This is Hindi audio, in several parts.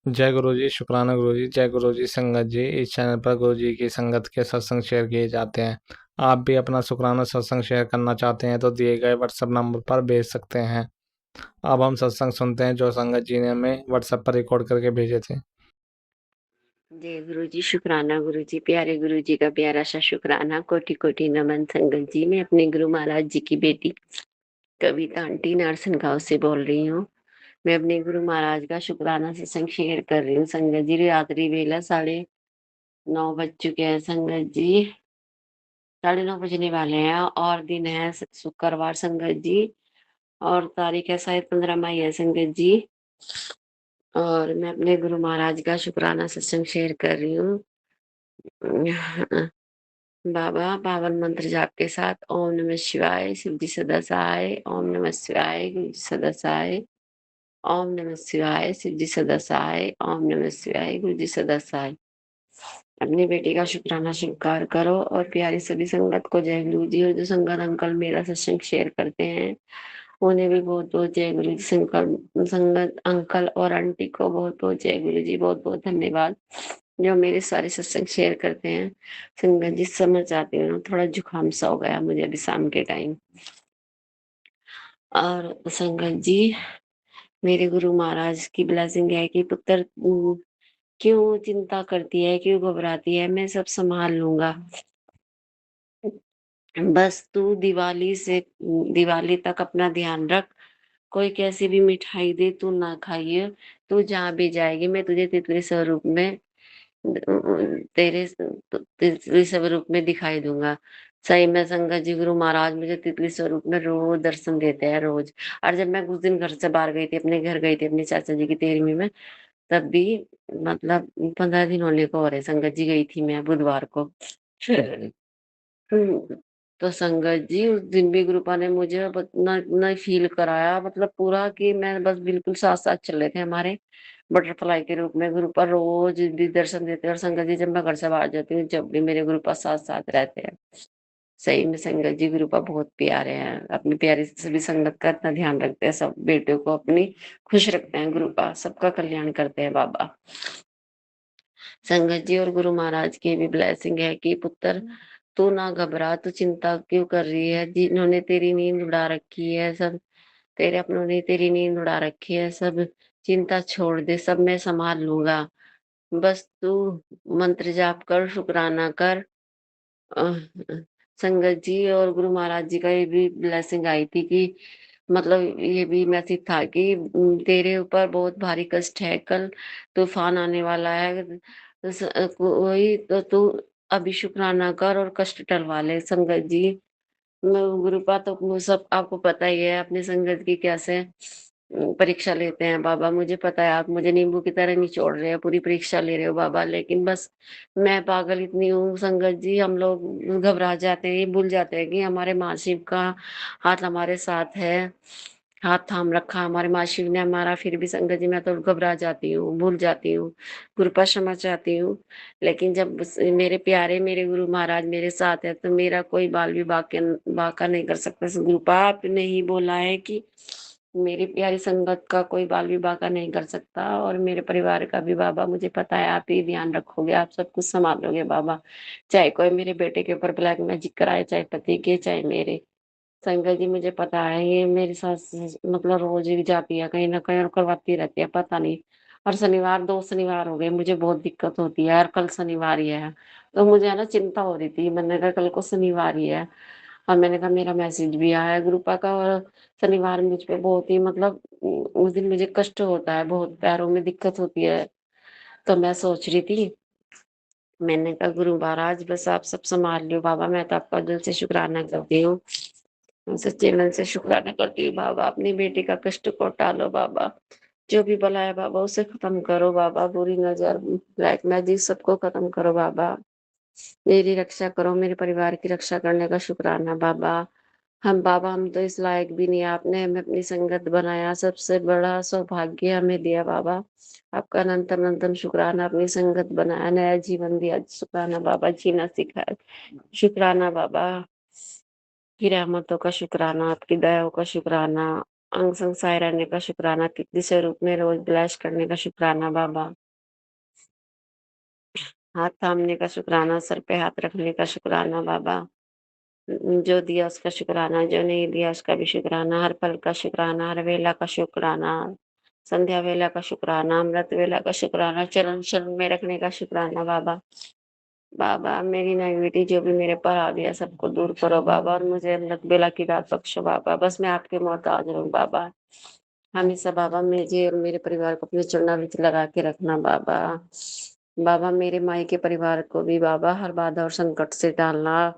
जय गुरु जी, शुक्राना गुरु जी, जय गुरु जी संगत जी। इस चैनल पर गुरु जी की संगत के सत्संग शेयर किए जाते हैं। आप भी अपना शुक्राना सत्संग शेयर करना चाहते हैं तो दिए गए व्हाट्सएप नंबर पर भेज सकते हैं। अब हम सत्संग सुनते हैं जो संगत जी ने हमें व्हाट्सएप पर रिकॉर्ड करके भेजे थे। जय गुरु जी, शुक्राना गुरु जी, प्यारे गुरु जी का प्यारा सा शुक्राना, कोटि कोटि नमन संगत जी। मैं अपने गुरु महाराज जी की बेटी कविता आंटी नारसन गांव से बोल रही हूँ। मैं अपने गुरु महाराज का शुक्राना सत्संग शेयर कर रही हूँ संगत जी। रात्रि वेला 9:30 बज चुके हैं संगत जी, 9:30 बजने वाले हैं और दिन है शुक्रवार संगत जी, और तारीख है शायद 15 मई है संगत जी। और मैं अपने गुरु महाराज का शुक्राना सत्संग शेयर कर रही हूँ। बाबा पावन मंत्र जाप के साथ ओम नमः शिवाय, शिव जी सदा सहाय, ओम नमः शिवाय, गुरु जी सदा सहाय, ओम नमः शिवाय, शिव जी सदा सहाय, ओम नमः शिवाय, गुरु जी सदा सहाय। अपनी बेटी का शुक्राना स्वीकार करो और प्यारी सभी संगत को जय गुरु जी। और जो संगत अंकल मेरा सत्संग शेयर करते हैं उन्हें भी बहुत बहुत जय गुरु जी। संगत अंकल और आंटी को बहुत बहुत जय गुरु जी, बहुत बहुत धन्यवाद जो मेरे सारे सत्संग शेयर करते हैं। संगत जी समझ आती हूँ, थोड़ा जुकाम सा हो गया मुझे अभी शाम के टाइम। और संगत जी, मेरे गुरु महाराज की ब्लेसिंग है कि पुत्र क्यों चिंता करती है, क्यों घबराती है, मैं सब संभाल लूंगा। बस तू दिवाली तक अपना ध्यान रख। कोई कैसी भी मिठाई दे तू ना खाइए। तू जहाँ भी जाएगी मैं तुझे तितली स्वरूप में तेरे तितली स्वरूप में दिखाई दूंगा। सही में संगत जी, गुरु महाराज मुझे तितली स्वरूप में रोज दर्शन देते हैं रोज। और जब मैं कुछ दिन घर से बाहर गई थी, अपने घर गई थी अपने चाचा जी की 13वीं में, तब भी मतलब 15 दिन होने को हो रहे संगत जी, गई थी मैं बुधवार को। तो संगत जी उस दिन भी गुरुपा ने मुझे अब इतना फील कराया, मतलब पूरा कि मैं बस बिल्कुल साथ साथ चल रहे थे हमारे बटरफ्लाई के रूप में। गुरुपा रोज भी दर्शन देते हैं और संगत जी जब मैं घर से बाहर जाती हूँ जब भी मेरे गुरुपा साथ साथ रहते हैं। सही में संगत जी गुरुपा बहुत प्यारे हैं, अपनी प्यारी सभी संगत का इतना ध्यान रखते हैं, सब बेटियों को अपनी खुश रखते हैं गुरुपा, सबका कल्याण करते हैं बाबा। संगत जी और गुरु महाराज की भी ब्लेसिंग है कि पुत्र तू ना घबरा, तू चिंता क्यों कर रही है, जिन्होंने तेरी नींद उड़ा रखी है सब, तेरे अपनों ने तेरी नींद उड़ा रखी है, सब चिंता छोड़ दे, सब मैं संभाल लूंगा। बस तू मंत्र जाप कर, शुक्राना कर। अह, संगत जी और गुरु महाराज जी का ये भी ब्लेसिंग आई थी कि मतलब ये भी मैसेज था कि तेरे ऊपर बहुत भारी कष्ट है, कल तूफान आने वाला है। वही तो तू अभी शुक्राना कर और कष्ट टलवा ले संगत जी। गुरुपा तो वो सब आपको पता ही है, अपनी संगत की कैसे परीक्षा लेते हैं बाबा। मुझे पता है आप मुझे नींबू की तरह निचोड़ रहे हो, पूरी परीक्षा ले रहे हो बाबा, लेकिन बस मैं पागल इतनी हूँ संगत जी, हम लोग घबरा जाते हैं, ये भूल जाते हैं कि हमारे माँ शिव का हाथ हमारे साथ है, हाथ थाम रखा हमारे माँ शिव ने हमारा। फिर भी संगत जी मैं तो घबरा जाती हूँ, भूल जाती हूँ, गुरुपा क्षमा चाहती हूँ। लेकिन जब मेरे प्यारे मेरे गुरु महाराज मेरे साथ है तो मेरा कोई बाल भी बाका नहीं कर सकता। गुरुपा आपने ही बोला है कि मेरी प्यारी संगत का कोई बाल भी बाका नहीं कर सकता, और मेरे परिवार का भी बाबा मुझे पता है आप ही ध्यान रखोगे, आप सब कुछ संभालोगे बाबा। चाहे कोई मेरे बेटे के ऊपर ब्लैक मैजिक कराए, चाहे पति के, चाहे मेरे। संगत जी मुझे पता है ये मेरे साथ मतलब रोज ही जाती है कहीं ना कहीं और करवाती रहती है, पता नहीं। और शनिवार 2 शनिवार हो गए मुझे बहुत दिक्कत होती है, और कल शनिवार ही है। तो मुझे है ना चिंता हो रही थी, मैंने कहा कल को शनिवार ही है। और मैंने कहा मेरा मैसेज भी आया है गुरुपा का, और शनिवार मुझ पे बहुत ही मतलब उस दिन मुझे कष्ट होता है, बहुत पैरों में दिक्कत होती है। तो मैं सोच रही थी, मैंने कहा गुरु महाराज बस आप सब संभाल लियो बाबा, मैं तो आपका दिल से शुक्राना करती हूँ, सच्चे मन से शुक्राना करती हूँ बाबा। अपनी बेटी का कष्ट को टालो बाबा, जो भी भला है बाबा उसे खत्म करो बाबा, बुरी नजर ब्लैक मैजिक सबको खत्म करो बाबा। मेरी रक्षा करो, मेरे परिवार की रक्षा करने का शुक्राना बाबा। हम बाबा हम तो इस लायक भी नहीं, आपने हमें अपनी संगत बनाया, सबसे बड़ा सौभाग्य हमें दिया बाबा। आपका अनंत अनंतन शुक्राना, अपनी संगत बनाया, नया जीवन दिया, शुक्राना बाबा, जीना सिखाया, शुक्राना बाबा। की रहमतों का शुक्राना, आपकी दयाओं का शुक्राना, अंग संग सहाय रहने का शुक्राना, तिथि स्वरूप में रोज ब्लश करने का शुक्राना बाबा, हाथ थामने का शुक्राना, सर पे हाथ रखने का शुक्राना बाबा, जो दिया उसका शुक्राना, जो नहीं दिया उसका भी शुक्राना, हर पल का शुक्राना, हर वेला का शुक्राना, संध्या वेला का शुक्राना, अमृत वेला का शुक्राना, चरण शरण में रखने का शुक्राना बाबा। बाबा मेरी नेगेटिविटी जो भी मेरे पर आ गया सबको दूर करो बाबा, और मुझे अमृत बेला की रात बख्शो बाबा। बस मैं आपके मोहताज हूँ बाबा। हमेशा बाबा मुझे और मेरे परिवार को अपने चरणों में लगा के रखना बाबा। बाबा मेरे माई के परिवार को भी बाबा हर बाधा और संकट से टालना।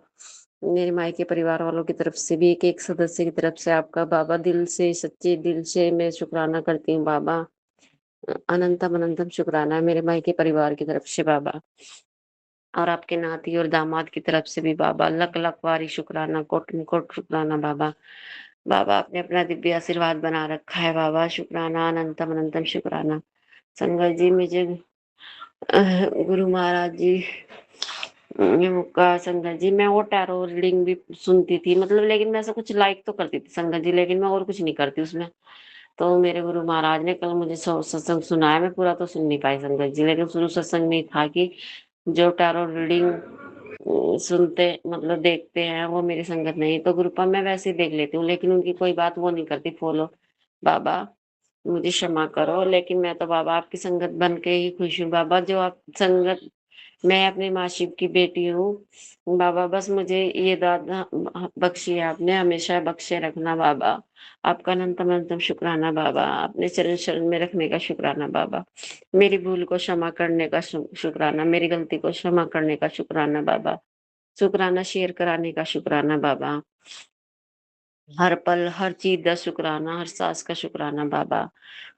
मेरे माई के परिवार वालों की तरफ से भी एक एक सदस्य की तरफ से आपका बाबा दिल से, सच्चे दिल से मैं शुक्राना करती हूँ बाबा। अनंतम अनंतम शुक्राना मेरे माई के परिवार की तरफ से बाबा, और आपके नाती और दामाद की तरफ से भी बाबा लख लख वारी शुक्राना, कोट कोट शुक्राना बाबा। बाबा आपने अपना दिव्य आशीर्वाद बना रखा है बाबा, शुक्राना अनंतम अनंतम शुक्राना। संगत जी मुझे गुरु महाराज जी का संगत जी, मैं वो टैरो रीडिंग भी सुनती थी, मतलब लेकिन मैं ऐसा कुछ लाइक तो करती थी संगत जी, लेकिन मैं और कुछ नहीं करती उसमें। तो मेरे गुरु महाराज ने कल मुझे सत्संग सुनाया, मैं पूरा तो सुन नहीं पाई संगत जी, लेकिन शुरू सत्संग में था कि जो टैरो रीडिंग सुनते मतलब देखते हैं वो मेरी संगत नहीं, तो ग्रुपा मैं वैसे ही देख लेती हूँ, लेकिन उनकी कोई बात वो नहीं करती फॉलो। बाबा मुझे क्षमा करो, लेकिन मैं तो बाबा आपकी संगत बन के ही खुश हूँ बाबा। जो आप संगत, मैं अपनी माँ शिव की बेटी हूँ बाबा, बस मुझे ये दादा बख्शी है आपने, हमेशा बख्शे रखना बाबा। आपका अनंतम अनंतम शुक्राना बाबा, अपने चरण शरण में रखने का शुक्राना बाबा। मेरी भूल को क्षमा करने का शुक्राना, मेरी गलती को क्षमा करने का शुक्राना बाबा। शुक्राना शेयर कराने का शुक्राना बाबा, हर पल हर चीज का शुक्राना, हर सांस का शुक्राना बाबा।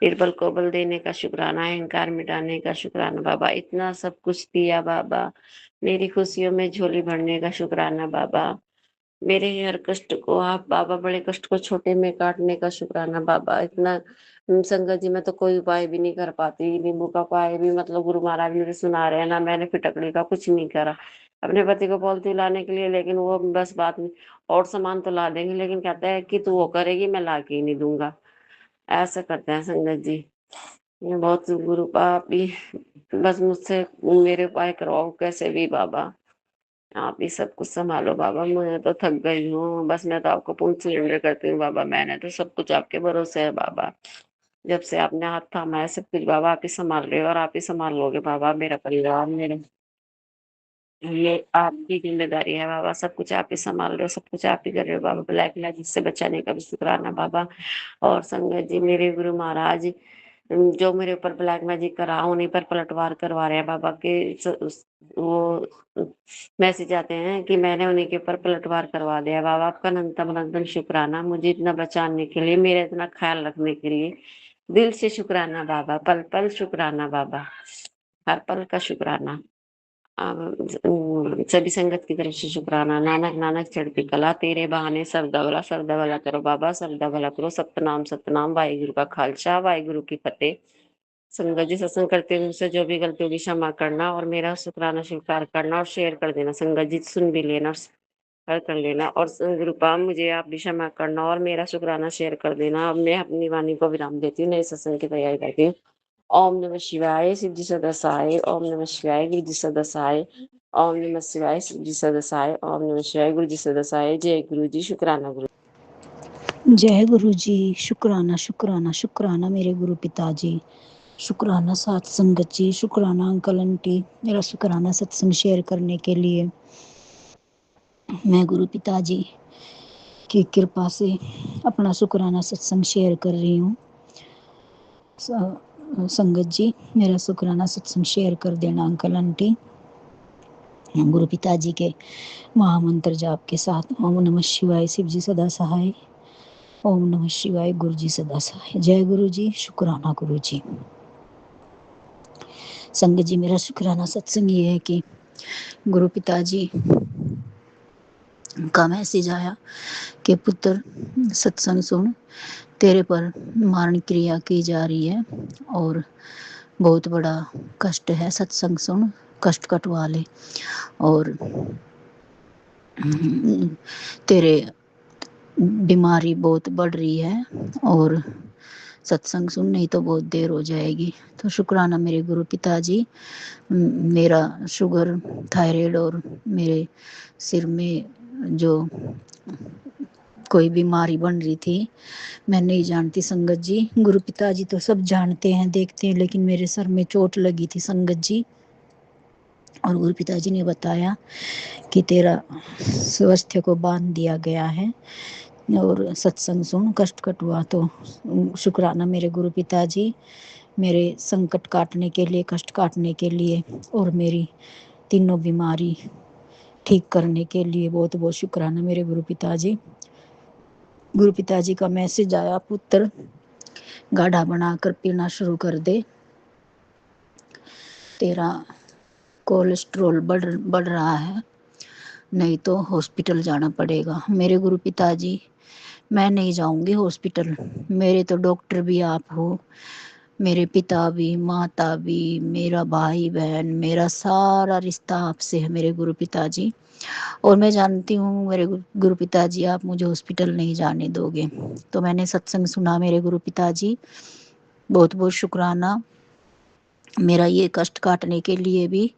निर्बल को बल देने का शुक्राना, अहंकार मिटाने का शुक्राना बाबा। इतना सब कुछ दिया बाबा, मेरी खुशियों में झोली भरने का शुक्राना बाबा। मेरे हर कष्ट को आप बाबा, बड़े कष्ट को छोटे में काटने का शुक्राना बाबा। इतना संगत जी मैं तो कोई उपाय भी नहीं कर पाती, नींबू का उपाय भी मतलब गुरु महाराज मुझे सुना रहे हैं ना, मैंने फिटकड़ी का कुछ नहीं करा अपने पति को पॉलिथीन लाने के लिए, लेकिन वो बस बात में और सामान तो ला देंगे, लेकिन कहता है कि तू वो करेगी मैं ला के ही नहीं दूंगा। ऐसा करते हैं संगत जी। मैं बहुत गुरु पाप भी, बस मुझसे मेरे उपाय करवाओ कैसे भी बाबा। आप ही सब कुछ संभालो बाबा, मैं तो थक गई हूँ, बस मैं तो आपको पूर्ण सरेंडर करती हूँ बाबा। मैंने तो सब कुछ आपके भरोसे है बाबा। जब से आपने हाथ थामा है सब कुछ बाबा आप ही संभाल रहे हो, और आप ही संभाल लोगे बाबा मेरा परिवार, मेरे ये आपकी जिम्मेदारी है बाबा। सब कुछ आप ही संभाल रहे हो, सब कुछ आप ही कर रहे हो बाबा। ब्लैक मैजिक से बचाने का भी शुक्राना बाबा। और संगत जी मेरे गुरु महाराज जो मेरे ऊपर ब्लैक मैजिक करा उन्हीं पर पलटवार करवा रहे हैं बाबा के वो मैसेज आते हैं कि मैंने उन्हीं के ऊपर पलटवार करवा दिया बाबा। आपका अनंतम अनंतम शुक्राना, मुझे इतना बचाने के लिए, मेरा इतना ख्याल रखने के लिए दिल से शुक्राना बाबा। पल पल शुक्राना बाबा, हर पल का शुक्राना। सभी संगत की तरफ से शुक्राना। नानक नानक चढ़ती कला, तेरे बहाने सरदा भला करो बाबा, सरदा भला करो। सतनाम सतनाम, वाहिगुरु का खालसा वाहिगुरु की फतेह। संगत जी सत्संग करते हुए मुझसे जो भी गलती होगी क्षमा करना, और मेरा शुक्राना स्वीकार करना और शेयर कर देना। संगत जी सुन भी लेना और हर कर लेना, और गुरुपा मुझे आप भी क्षमा करना और मेरा शुक्राना शेयर कर देना। अब मैं अपनी वाणी को विराम देती हूँ, नए सत्संग की तैयारी करती हूँ। ओम नमः शिवाय, शिव जी सदसाय। ओम नमः शिवाय, गुरु जी सदसाय। ओम नमः शिवाय, शिव जी सदसाय। ओम नमः शिवाय, गुरु जी सदसाय। जय गुरु जी, शुक्राना गुरु। जय गुरु जी। शुक्राना शुक्राना शुक्राना मेरे गुरु पिताजी, शुक्राना साथ संगत जी, शुक्राना अंकल आंटी मेरा शुक्राना सत्संग शेयर करने के लिए। मैं गुरु पिताजी की कृपा से अपना शुक्राना सत्संग शेयर कर रही हूँ। संगत जी मेरा शुक्राना सत्संग शेयर कर देना अंकल आंटी। गुरु पिताजी के महामंत्र जाप के साथ ओम नमः शिवाय, शिव जी सदा सहाय। ओम नमः शिवाय, गुरु जी सदा सहाय। जय गुरु जी, शुक्राना गुरु जी। संगत जी मेरा शुक्राना सत्संग ये है कि गुरु पिताजी का मैसेज आया कि पुत्र सत्संग सुन, तेरे पर मारण क्रिया की जा रही है और बहुत बड़ा कष्ट है, सत्संग सुन कष्ट कटवा ले। और तेरे बीमारी बहुत बढ़ रही है और सत्संग सुन नहीं तो बहुत देर हो जाएगी। तो शुक्राना मेरे गुरु पिताजी, मेरा शुगर, थायराइड और मेरे सिर में जो कोई बीमारी बन रही थी, मैं नहीं जानती संगत जी। गुरु पिताजी तो सब जानते हैं, देखते हैं, लेकिन मेरे सर में चोट लगी थी संगत जी, और गुरु पिताजी ने बताया कि तेरा स्वास्थ्य को बांध दिया गया है और सत्संग सुन, कष्ट कटुआ। तो शुक्राना मेरे गुरु पिताजी, मेरे संकट काटने के लिए, कष्ट काटने के लिए और मेरी तीनों बीमारी ठीक करने के लिए बहुत बहुत शुक्राना मेरे गुरु पिताजी। गुरु पिताजी का मैसेज आया, पुत्र गाढ़ा बनाकर पीना शुरू कर दे, तेरा कोलेस्ट्रॉल बढ़ रहा है, नहीं तो हॉस्पिटल जाना पड़ेगा। मेरे गुरु पिताजी, मैं नहीं जाऊंगी हॉस्पिटल, मेरे तो डॉक्टर भी आप हो, मेरे पिता भी, माता भी, मेरा भाई बहन, मेरा सारा रिश्ता आपसे है मेरे गुरु पिताजी। और मैं जानती हूँ मेरे गुरु पिताजी, आप मुझे हॉस्पिटल नहीं जाने दोगे। तो मैंने सत्संग सुना मेरे गुरु पिताजी, बहुत बहुत शुक्राना। मेरा ये कष्ट काटने के लिए भी,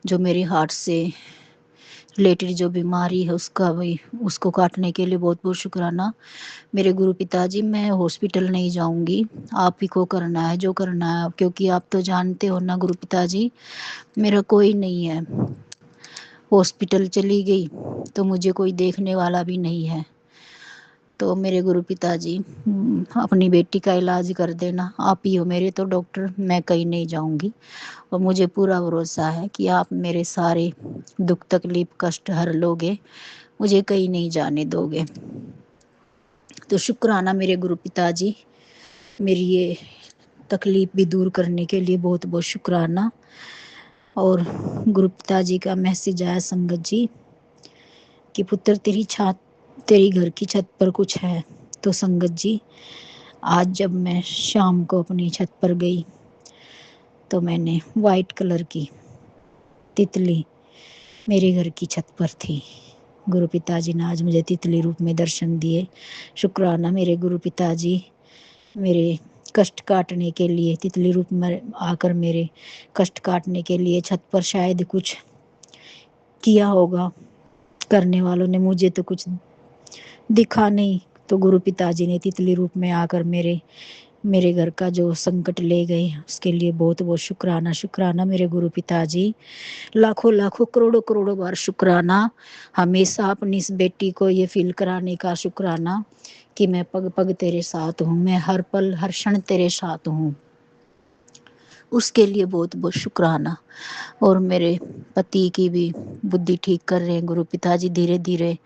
जो मेरे हार्ट से रिलेटेड जो बीमारी है उसको काटने के लिए बहुत बहुत शुक्राना मेरे गुरु पिताजी। मैं हॉस्पिटल नहीं जाऊंगी, आप ही को करना है जो करना है, क्योंकि आप तो जानते हो ना गुरु पिताजी, मेरा कोई नहीं है। हॉस्पिटल चली गई तो मुझे कोई देखने वाला भी नहीं है। तो मेरे गुरु पिताजी, अपनी बेटी का इलाज कर देना, आप ही हो मेरे तो डॉक्टर, मैं कहीं नहीं जाऊंगी। और मुझे पूरा भरोसा है कि आप मेरे सारे दुख तकलीफ कष्ट हर लोगे, मुझे कहीं नहीं जाने दोगे। तो शुक्राना मेरे गुरु पिताजी, मेरी ये तकलीफ भी दूर करने के लिए बहुत बहुत शुक्राना। और गुरु पिताजी का मैसेज आया संगत जी कि पुत्र तेरी घर की छत पर कुछ है। तो संगत जी, आज जब मैं शाम को अपनी छत पर गई तो मैंने वाइट कलर की तितली मेरे घर की छत पर थी। गुरु पिताजी ने आज मुझे तितली रूप में दर्शन दिए। शुक्राना मेरे गुरु पिताजी, मेरे कष्ट काटने के लिए, तितली रूप में आकर मेरे कष्ट काटने के लिए छत पर शायद कुछ किया होगा करने वालों ने, मुझे तो कुछ दिखा नहीं। तो गुरु पिताजी ने तितली रूप में आकर मेरे घर का जो संकट ले गए, उसके लिए बहुत बहुत शुक्राना। शुक्राना मेरे गुरु पिताजी, लाखों लाखों करोड़ों करोड़ों बार शुक्राना। हमेशा अपनी इस बेटी को ये फील कराने का शुक्राना कि मैं पग पग तेरे साथ हूँ, मैं हर पल हर क्षण तेरे साथ हूँ, उसके लिए बहुत बहुत शुक्राना। और मेरे पति की भी बुद्धि ठीक कर रहे हैं गुरु पिताजी, धीरे धीरे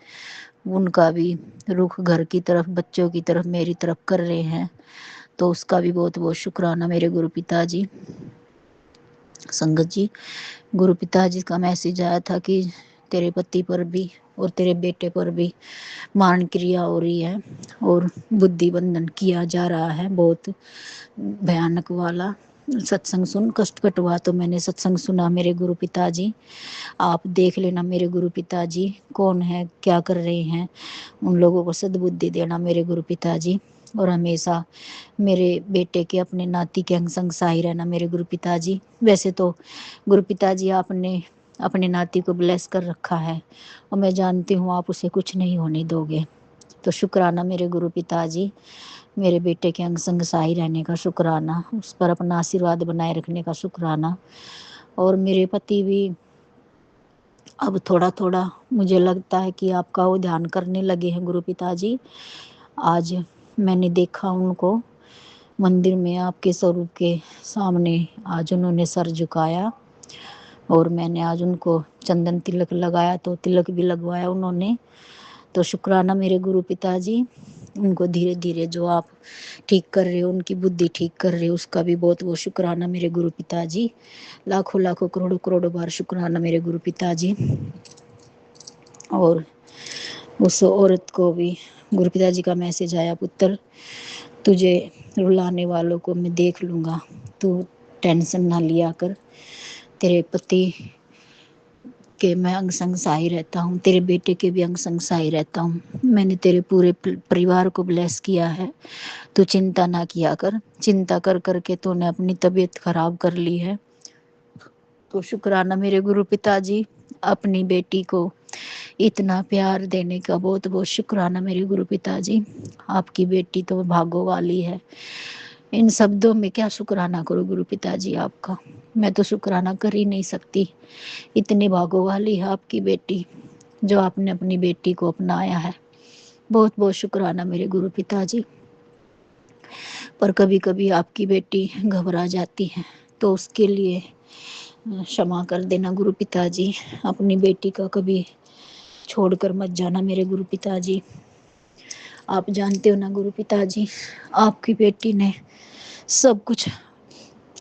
उनका भी रुख घर की तरफ, बच्चों की तरफ, मेरी तरफ कर रहे हैं, तो उसका भी बहुत बहुत शुक्राना मेरे गुरु पिताजी। संगत जी, गुरु पिताजी का मैसेज आया था कि तेरे पति पर भी और तेरे बेटे पर भी मान क्रिया हो रही है और बुद्धि बंधन किया जा रहा है, बहुत भयानक वाला। सत्संग सुन, कष्ट कटवा। तो मैंने सत्संग सुना मेरे गुरु पिताजी, आप देख लेना मेरे गुरु पिताजी कौन है, क्या कर रहे हैं, उन लोगों को सद्बुद्धि देना मेरे गुरु पिताजी। और हमेशा मेरे बेटे के, अपने नाती के अंग संग सहाय रहना मेरे गुरु पिताजी। वैसे तो गुरु पिताजी आपने अपने नाती को ब्लेस कर रखा है और मैं जानती हूँ आप उसे कुछ नहीं होने दोगे। तो शुक्राना मेरे गुरु पिताजी, मेरे बेटे के अंग संग सहाय रहने का शुक्राना, उस पर अपना आशीर्वाद बनाए रखने का शुक्राना। और मेरे पति भी अब थोड़ा थोड़ा मुझे लगता है कि आपका वो ध्यान करने लगे हैं गुरु पिताजी। आज मैंने देखा उनको मंदिर में आपके स्वरूप के सामने, आज उन्होंने सर झुकाया और मैंने आज उनको चंदन तिलक लगाया, तो तिलक भी लगवाया उन्होंने। तो शुक्राना मेरे गुरु पिताजी, उनको धीरे धीरे जो आप ठीक कर रहे हो, उनकी बुद्धि ठीक कर रहे हो, उसका भी बहुत बहुत शुक्राना मेरे गुरु पिताजी। लाखों लाखों करोड़ों करोड़ों बार शुक्राना मेरे गुरु पिताजी। और उस औरत को भी गुरु पिताजी का मैसेज आया, पुत्र तुझे रुलाने वालों को मैं देख लूँगा, तू टेंशन ना लिया कर, तेरे पति के मैं अंग संग सहाय रहता हूँ, तेरे बेटे के भी अंग संग सहाय रहता हूँ। मैंने तेरे पूरे परिवार को ब्लेस किया है, तू चिंता ना किया कर। चिंता कर करके तूने अपनी तबीयत खराब कर ली है। तो शुक्राना मेरे गुरु पिताजी, अपनी बेटी को इतना प्यार देने का बहुत बहुत शुक्राना मेरे गुरु पिताजी। आपकी बेटी तो भागो वाली है। इन शब्दों में क्या शुक्राना करूं गुरु पिताजी आपका, मैं तो शुक्राना कर ही नहीं सकती। इतनी भागो वाली है आपकी बेटी, जो आपने अपनी बेटी को अपनाया है। बहुत बहुत शुक्राना मेरे गुरु पिताजी। पर कभी कभी आपकी बेटी घबरा जाती है, तो उसके लिए क्षमा कर देना गुरु पिताजी। अपनी बेटी का कभी छोड़कर मत जाना मेरे गुरु पिताजी। आप जानते हो ना गुरु पिताजी, आपकी बेटी ने सब कुछ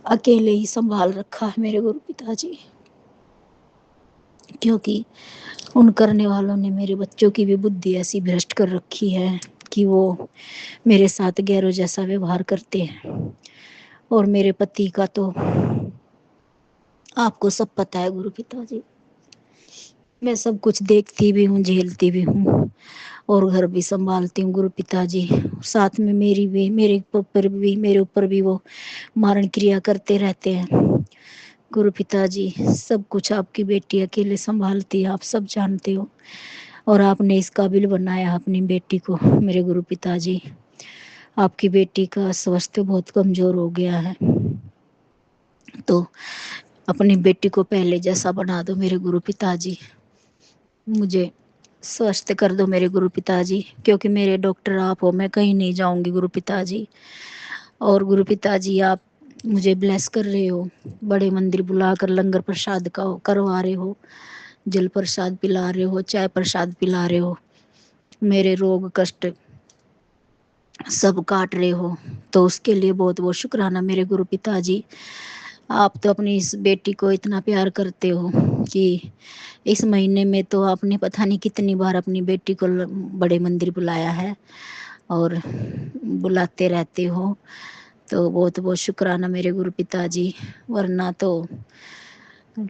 अकेले ही संभाल रखा है मेरे गुरु पिताजी, क्योंकि उन करने वालों ने मेरे बच्चों की भी बुद्धि ऐसी भ्रष्ट कर रखी है कि वो मेरे साथ गैरों जैसा व्यवहार करते हैं। और मेरे पति का तो आपको सब पता है गुरु पिताजी। मैं सब कुछ देखती भी हूँ, झेलती भी हूँ और घर भी संभालती हूँ गुरु पिताजी। साथ में मेरे ऊपर भी वो मारण क्रिया करते रहते हैं गुरु पिताजी। सब कुछ आपकी बेटी अकेले संभालती है, आप सब जानते हो। और आपने इस काबिल बनाया अपनी बेटी को मेरे गुरु पिताजी। आपकी बेटी का स्वास्थ्य बहुत कमजोर हो गया है, तो अपनी बेटी को पहले जैसा बना दो मेरे गुरु पिताजी। मुझे स्वस्थ कर दो मेरे गुरु पिताजी, क्योंकि मेरे डॉक्टर आप हो, मैं कहीं नहीं जाऊंगी गुरु पिताजी। और गुरु पिताजी आप मुझे ब्लेस कर रहे हो, बड़े मंदिर बुलाकर लंगर प्रसाद का करवा रहे हो, जल प्रसाद पिला रहे हो, चाय प्रसाद पिला रहे हो, मेरे रोग कष्ट सब काट रहे हो, तो उसके लिए बहुत बहुत शुक्राना मेरे गुरु पिताजी। आप तो अपनी इस बेटी को इतना प्यार करते हो कि इस महीने में तो आपने पता नहीं कितनी बार अपनी बेटी को बड़े मंदिर बुलाया है और बुलाते रहते हो। तो बहुत बहुत शुक्राना मेरे गुरु पिताजी। वरना तो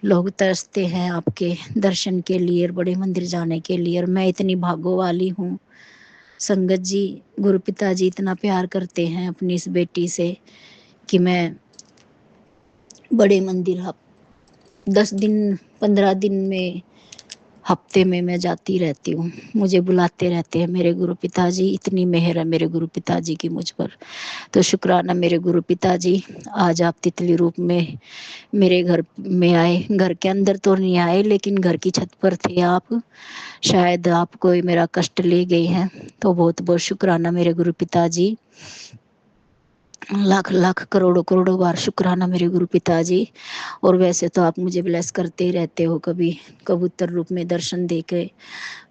लोग तरसते हैं आपके दर्शन के लिए और बड़े मंदिर जाने के लिए, और मैं इतनी भागो वाली हूँ। संगत जी, गुरु पिताजी इतना प्यार करते हैं अपनी इस बेटी से कि मैं बड़े मंदिर 10 दिन 15 दिन में, हफ्ते में मैं जाती रहती हूँ। मुझे बुलाते रहते हैं मेरे गुरु पिताजी। इतनी मेहर है मेरे गुरु पिताजी की मुझ पर। तो शुक्राना मेरे गुरु पिताजी, आज आप तितली रूप में मेरे घर में आए। घर के अंदर तो नहीं आए, लेकिन घर की छत पर थे आप। शायद आप कोई मेरा कष्ट ले गए हैं, तो बहुत बहुत शुक्राना मेरे गुरु पिताजी। लाख लाख करोड़ों करोड़ों बार शुक्राना मेरे गुरु पिताजी। और वैसे तो आप मुझे ब्लेस करते ही रहते हो, कभी कबूतर रूप में दर्शन देके,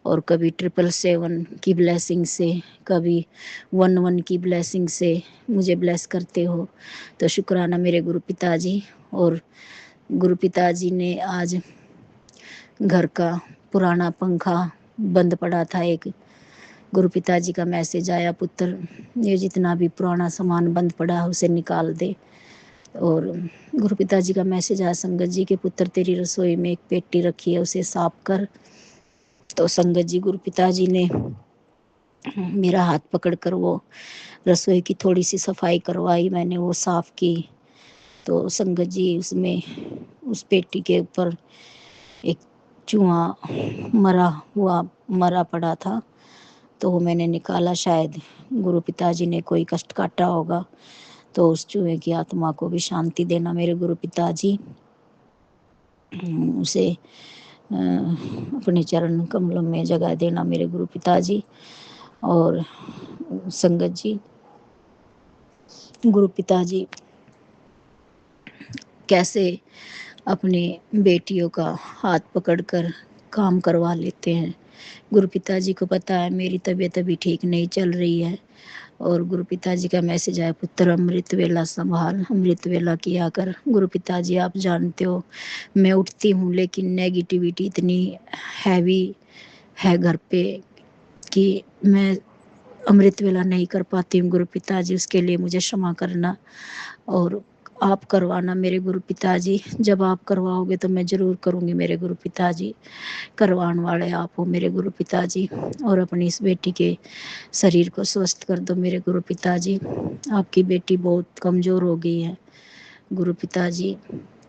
और कभी 777 की ब्लेसिंग से, कभी 11 की ब्लेसिंग से मुझे ब्लेस करते हो। तो शुक्राना मेरे गुरु पिताजी। और गुरु पिताजी ने आज घर का पुराना पंखा बंद पड़ा था, एक गुरु पिताजी का मैसेज आया, पुत्र ये जितना भी पुराना सामान बंद पड़ा है उसे निकाल दे। और गुरु पिताजी का मैसेज आया, संगत जी के पुत्र तेरी रसोई में एक पेटी रखी है, उसे साफ कर। तो संगत जी, गुरु पिताजी ने मेरा हाथ पकड़कर वो रसोई की थोड़ी सी सफाई करवाई, मैंने वो साफ की। तो संगत जी, उसमें उस पेटी के ऊपर एक चूहा मरा पड़ा था, तो वो मैंने निकाला। शायद गुरु पिताजी ने कोई कष्ट काटा होगा, तो उस चूहे की आत्मा को भी शांति देना मेरे गुरु पिताजी। उसे अपने चरण कमलों में जगह देना मेरे गुरु पिताजी। और संगत जी, गुरु पिताजी कैसे अपने बेटियों का हाथ पकड़कर काम करवा लेते हैं। गुरु पिताजी को पता है मेरी तबीयत अभी ठीक नहीं चल रही है, और गुरु पिताजी का मैसेज आया, पुत्र अमृत वेला संभाल, अमृत वेला किया कर। गुरु पिताजी आप जानते हो मैं उठती हूँ, लेकिन नेगेटिविटी इतनी हैवी है घर पे कि मैं अमृत वेला नहीं कर पाती हूँ गुरु पिताजी, उसके लिए मुझे क्षमा करना। और आप करवाना मेरे गुरु पिताजी। जब आप करवाओगे तो मैं ज़रूर करूँगी मेरे गुरु पिताजी। करवाने वाले आप हो मेरे गुरु पिताजी, और अपनी इस बेटी के शरीर को स्वस्थ कर दो मेरे गुरु पिताजी। आपकी बेटी बहुत कमज़ोर हो गई है गुरु पिताजी।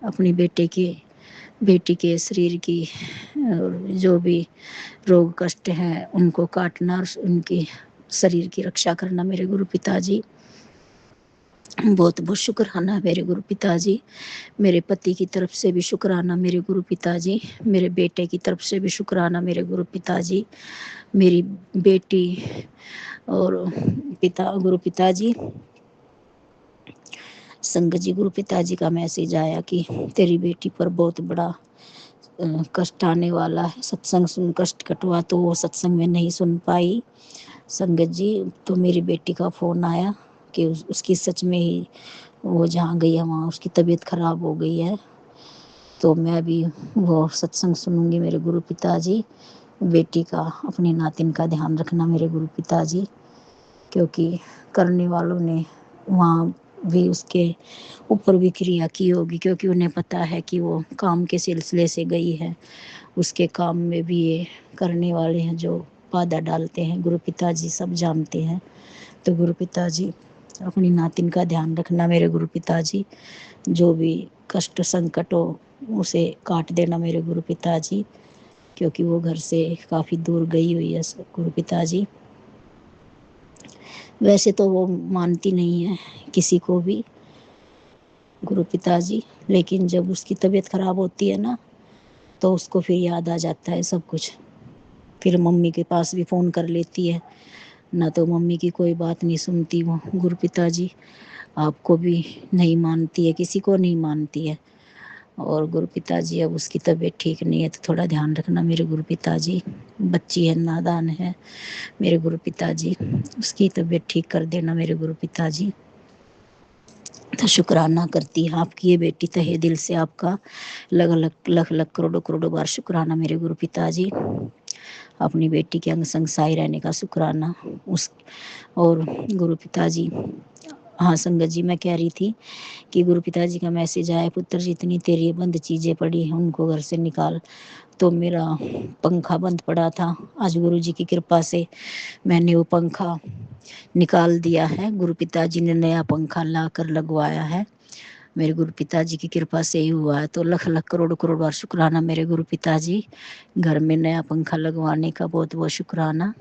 अपनी बेटी के शरीर की जो भी रोग कष्ट हैं उनको काटना और उनकी शरीर की रक्षा करना मेरे गुरु पिताजी। बहुत बहुत शुक्राना है मेरे गुरु पिताजी। मेरे पति की तरफ से भी शुक्राना मेरे गुरु पिताजी। मेरे बेटे की तरफ से भी शुक्राना मेरे गुरु पिताजी। मेरी बेटी और गुरु पिताजी, संगत जी, गुरु पिताजी का मैसेज आया कि तेरी बेटी पर बहुत बड़ा कष्ट आने वाला है। सत्संग सुन कष्ट कटवा तो वो सत्संग में नहीं सुन पाई संगत जी। तो मेरी बेटी का फ़ोन आया कि उसकी सच में ही वो जहाँ गई है वहाँ उसकी तबीयत खराब हो गई है। तो मैं भी वो सत्संग सुनूंगी मेरे गुरु पिताजी। बेटी का, अपनी नातिन का ध्यान रखना मेरे गुरु पिताजी, क्योंकि करने वालों ने वहाँ भी उसके ऊपर भी क्रिया की होगी, क्योंकि उन्हें पता है कि वो काम के सिलसिले से गई है। उसके काम में भी ये करने वाले हैं जो बाधा डालते हैं, गुरु पिताजी सब जानते हैं। तो गुरु पिताजी अपनी नातिन का ध्यान रखना मेरे गुरु पिताजी। जो भी कष्ट संकट हो उसे काट देना मेरे गुरु पिताजी, क्योंकि वो घर से काफ़ी दूर गई हुई है गुरु पिताजी। वैसे तो वो मानती नहीं है किसी को भी गुरु पिताजी, लेकिन जब उसकी तबीयत खराब होती है ना तो उसको फिर याद आ जाता है सब कुछ। फिर मम्मी के पास भी फ़ोन कर लेती है ना, तो मम्मी की कोई बात नहीं सुनती वो गुरु पिताजी। आपको भी नहीं मानती है, किसी को नहीं मानती है। और गुरु पिताजी अब उसकी तबीयत ठीक नहीं है तो थोड़ा ध्यान रखना मेरे गुरु पिताजी। बच्ची है, नादान है मेरे गुरु पिताजी, उसकी तबीयत ठीक कर देना मेरे गुरु पिताजी। तो शुक्राना करती है आपकी ये बेटी तहे दिल से। आपका लग लग लख लख करोड़ों करोड़ों बार शुक्राना मेरे गुरु पिताजी। अपनी बेटी के अंग संग साई रहने का शुक्राना उस। और गुरु पिताजी, हाँ संगत जी, मैं कह रही थी कि गुरु पिताजी का मैसेज आया, पुत्र जितनी तेरी बंद चीज़ें पड़ी हैं उनको घर से निकाल। तो मेरा पंखा बंद पड़ा था, आज गुरु जी की कृपा से मैंने वो पंखा निकाल दिया है। गुरु पिताजी ने नया पंखा ला कर लगवाया है, मेरे गुरु पिताजी की कृपा से ही हुआ है। तो लख लख करोड़ करोड़ बार शुक्राना मेरे गुरु पिताजी। घर में नया पंखा लगवाने का बहुत बहुत शुक्राना।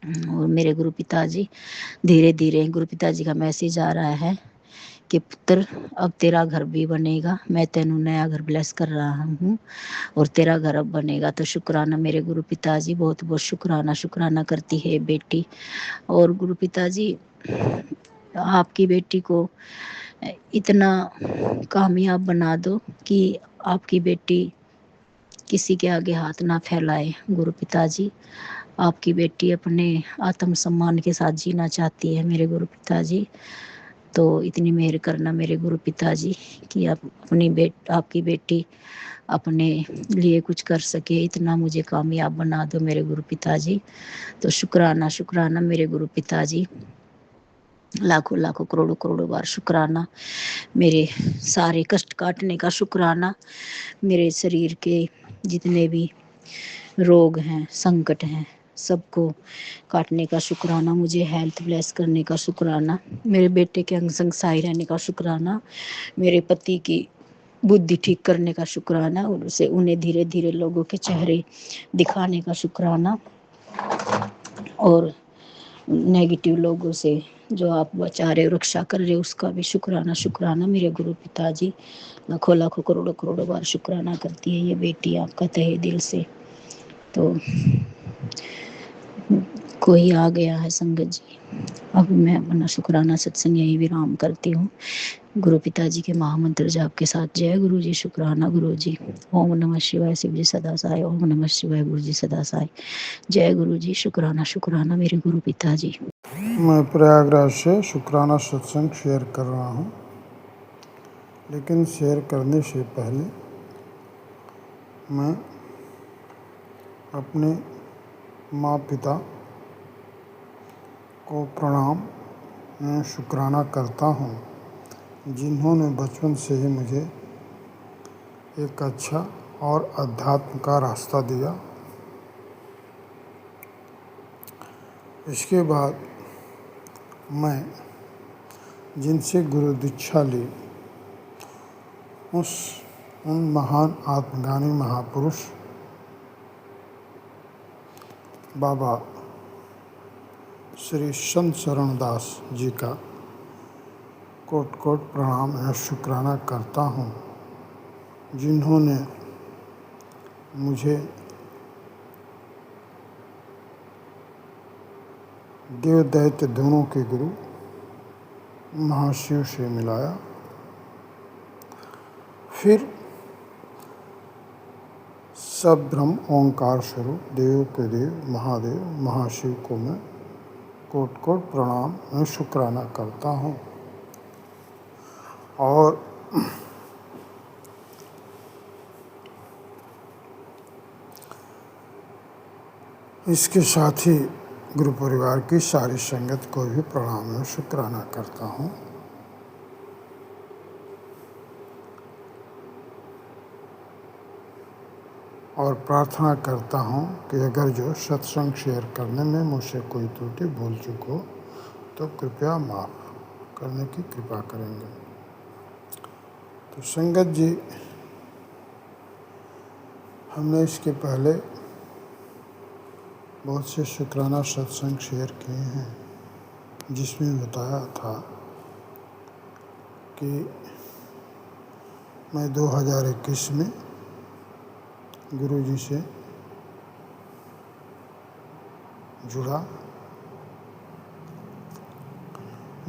और मेरे गुरु पिताजी, धीरे धीरे गुरु पिताजी का मैसेज आ रहा है कि पुत्र अब तेरा घर भी बनेगा, मैं तेनू नया घर ब्लेस कर रहा हूँ और तेरा घर अब बनेगा। तो शुक्राना मेरे गुरु पिताजी, बहुत बहुत शुक्राना। शुक्राना करती है बेटी। और गुरु पिताजी, आपकी बेटी को इतना कामयाब बना दो कि आपकी बेटी किसी के आगे हाथ ना फैलाए गुरु पिताजी। आपकी बेटी अपने आत्मसम्मान के साथ जीना चाहती है मेरे गुरु पिताजी। तो इतनी मेहर करना मेरे गुरु पिताजी कि आप आपकी बेटी अपने लिए कुछ कर सके, इतना मुझे कामयाब बना दो मेरे गुरु पिताजी। तो शुक्राना शुक्राना मेरे गुरु पिताजी, लाखों लाखों करोड़ों करोड़ों बार शुक्राना। मेरे सारे कष्ट काटने का शुक्राना। मेरे शरीर के जितने भी रोग हैं, संकट हैं, सबको काटने का शुक्राना। मुझे हेल्थ ब्लेस करने का शुक्राना। मेरे बेटे के अंग संग साई रहने का शुक्राना। मेरे पति की बुद्धि ठीक करने का शुक्राना और उसे उन्हें धीरे धीरे लोगों के चेहरे दिखाने का शुक्राना। और नेगेटिव लोगों से जो आप बचा रहे हो, रक्षा कर रहे हो, उसका भी शुक्राना शुक्राना मेरे गुरु पिताजी। लाखों लाखों करोड़ों करोड़ों बार शुक्राना करती है ये बेटी आपका तहे दिल से। तो कोई आ गया है संगत जी, अब मैं अपना शुक्राना सत्संग यही विराम करती हूँ। गुरु पिताजी के महामंत्र जाप के साथ जय गुरु जी। शुक्राना गुरु जी। ओम नमः शिवाय शिव जी सदा साई। ओम नमः शिवाय गुरु जी सदा साई। जय गुरु जी। शुक्राना शुक्राना मेरे गुरु पिताजी। मैं प्रयागराज से शुक्राना सत्संग शेयर कर रहा हूँ, लेकिन शेयर करने से पहले मैं अपने माँ पिता को प्रणाम शुक्राना करता हूँ जिन्होंने बचपन से ही मुझे एक अच्छा और अध्यात्म का रास्ता दिया। इसके बाद मैं जिनसे गुरु दीक्षा ली उन महान आत्मज्ञानी महापुरुष बाबा श्री संत शरणदास जी का कोट कोट प्रणाम या शुक्राना करता हूँ, जिन्होंने मुझे देव दैत्य दोनों के गुरु महाशिव से मिलाया। फिर सब ब्रह्म ओंकार स्वरूप देव के देव महादेव महाशिव को मैं कोट कोट प्रणाम एवं शुक्राना करता हूँ। और इसके साथ ही गुरु परिवार की सारी संगत को भी प्रणाम एवं शुक्राना करता हूँ। और प्रार्थना करता हूँ कि अगर जो सत्संग शेयर करने में मुझसे कोई त्रुटि भूल चूक हो तो कृपया माफ़ करने की कृपा करेंगे। तो संगत जी, हमने इसके पहले बहुत से शुक्राना सत्संग शेयर किए हैं, जिसमें बताया था कि मैं 2021 में गुरु जी से जुड़ा।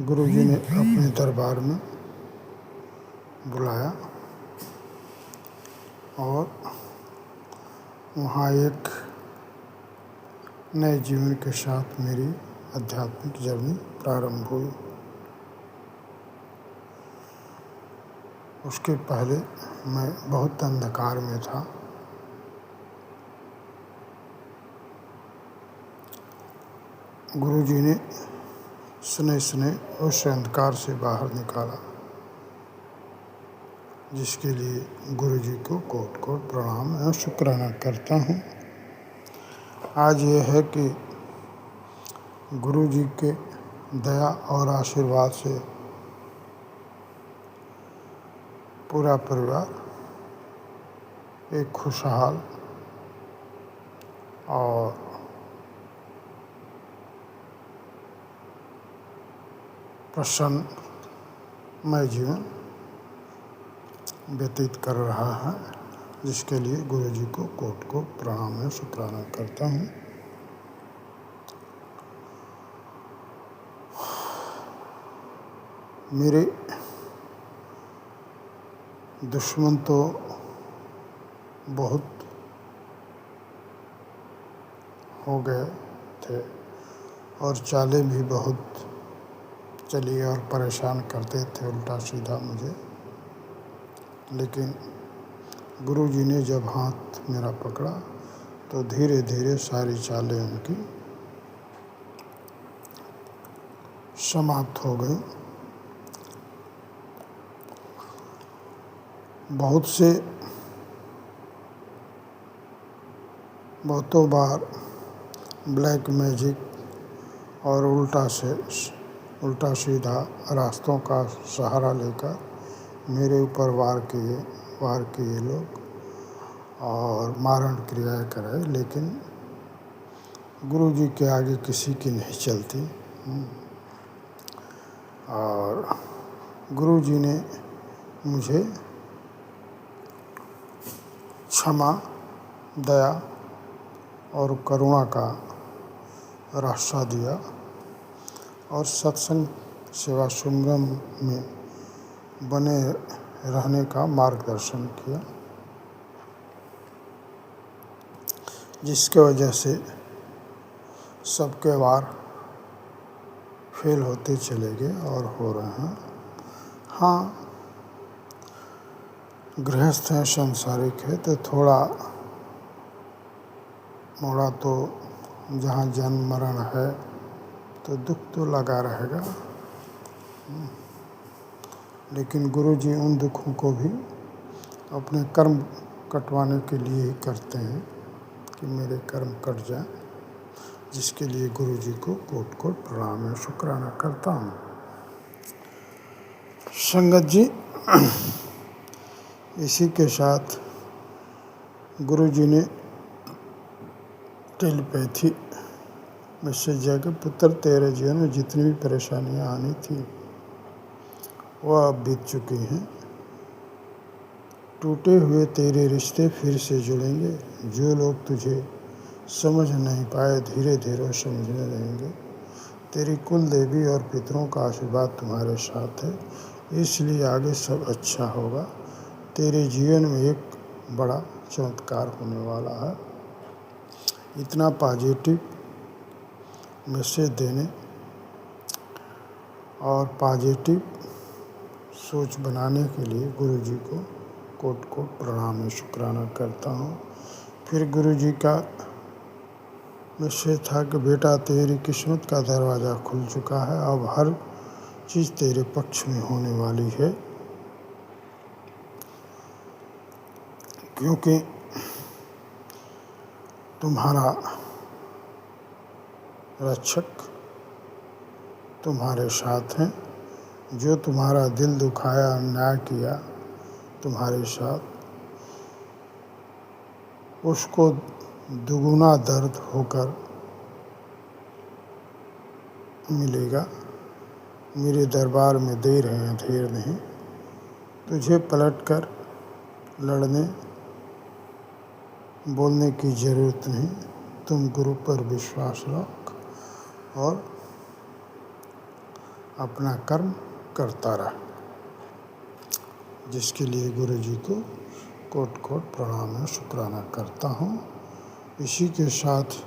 गुरु जी ने अपने दरबार में बुलाया और वहाँ एक नए जीवन के साथ मेरी आध्यात्मिक जर्नी प्रारंभ हुई। उसके पहले मैं बहुत अंधकार में था। गुरु जी ने स्नेह स्नेह उस अंधकार से बाहर निकाला, जिसके लिए गुरु जी को कोट कोट प्रणाम एवं शुक्राना करता हूँ। आज ये है कि गुरु जी के दया और आशीर्वाद से पूरा परिवार एक खुशहाल और प्रसन्नमय जीवन व्यतीत कर रहा है, जिसके लिए गुरु जी को कोट को प्रणाम एवं शुक्राना करता हूँ। मेरे दुश्मन तो बहुत हो गए थे और चालें भी बहुत चली और परेशान करते थे उल्टा सीधा मुझे, लेकिन गुरु जी ने जब हाथ मेरा पकड़ा तो धीरे धीरे सारी चालें उनकी समाप्त हो गई। बहुतों बार ब्लैक मैजिक और उल्टा सीधा रास्तों का सहारा लेकर मेरे ऊपर वार किए लोग और मारण क्रियाएं कराए, लेकिन गुरु जी के आगे किसी की नहीं चलती। और गुरु जी ने मुझे क्षमा, दया और करुणा का रास्ता दिया और सत्संग सेवा सुमरन में बने रहने का मार्गदर्शन किया, जिसके वजह से सबके वार फेल होते चले गए और हो रहे हैं। हाँ, गृहस्थ हैं, संसारिक है, तो थोड़ा मोड़ा तो जहाँ जन्म मरण है तो दुख तो लगा रहेगा, लेकिन गुरु जी उन दुखों को भी अपने कर्म कटवाने के लिए ही करते हैं कि मेरे कर्म कट जाए, जिसके लिए गुरु जी को कोट कोट प्रणाम है, शुक्राना करता हूँ। संगत जी, इसी के साथ गुरु जी ने टेलीपैथी मैसेज दिया कि पुत्र तेरे जीवन में जितनी भी परेशानियां आनी थी वह अब बीत चुकी हैं। टूटे हुए तेरे रिश्ते फिर से जुड़ेंगे। जो लोग तुझे समझ नहीं पाए धीरे धीरे समझने लगेंगे। तेरी कुल देवी और पितरों का आशीर्वाद तुम्हारे साथ है, इसलिए आगे सब अच्छा होगा। तेरे जीवन में एक बड़ा चमत्कार होने वाला है। इतना पॉजिटिव मैसेज देने और पॉजिटिव सोच बनाने के लिए गुरु जी को कोट कोट प्रणाम है, शुक्राना करता हूँ। फिर गुरु जी का मैसेज था कि बेटा तेरी किस्मत का दरवाज़ा खुल चुका है, अब हर चीज़ तेरे पक्ष में होने वाली है, क्योंकि तुम्हारा रक्षक तुम्हारे साथ हैं। जो तुम्हारा दिल दुखाया, अन्याय किया तुम्हारे साथ, उसको दुगुना दर्द होकर मिलेगा। मेरे दरबार में देर है अंधेर नहीं, तुझे पलटकर लड़ने बोलने की ज़रूरत नहीं। तुम गुरु पर विश्वास रख और अपना कर्म करता रह, जिसके लिए गुरु जी को कोट कोट प्रणाम है, शुक्राना करता हूँ। इसी के साथ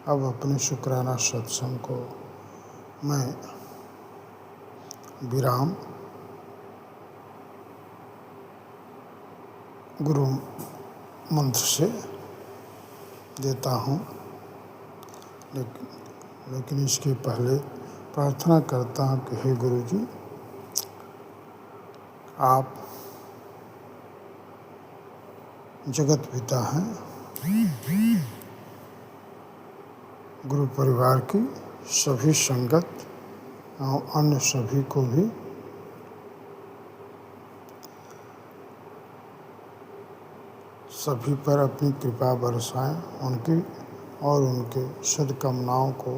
अब अपने शुक्राना सत्संग को मैं विराम गुरु मंत्र से देता हूँ, लेकिन इसके पहले प्रार्थना करता हूँ कि हे गुरु जी, आप जगत पिता हैं। गुरु परिवार की सभी संगत और अन्य सभी को भी सभी पर अपनी कृपा बरसाएं, उनकी और उनके सद्कामनाओं को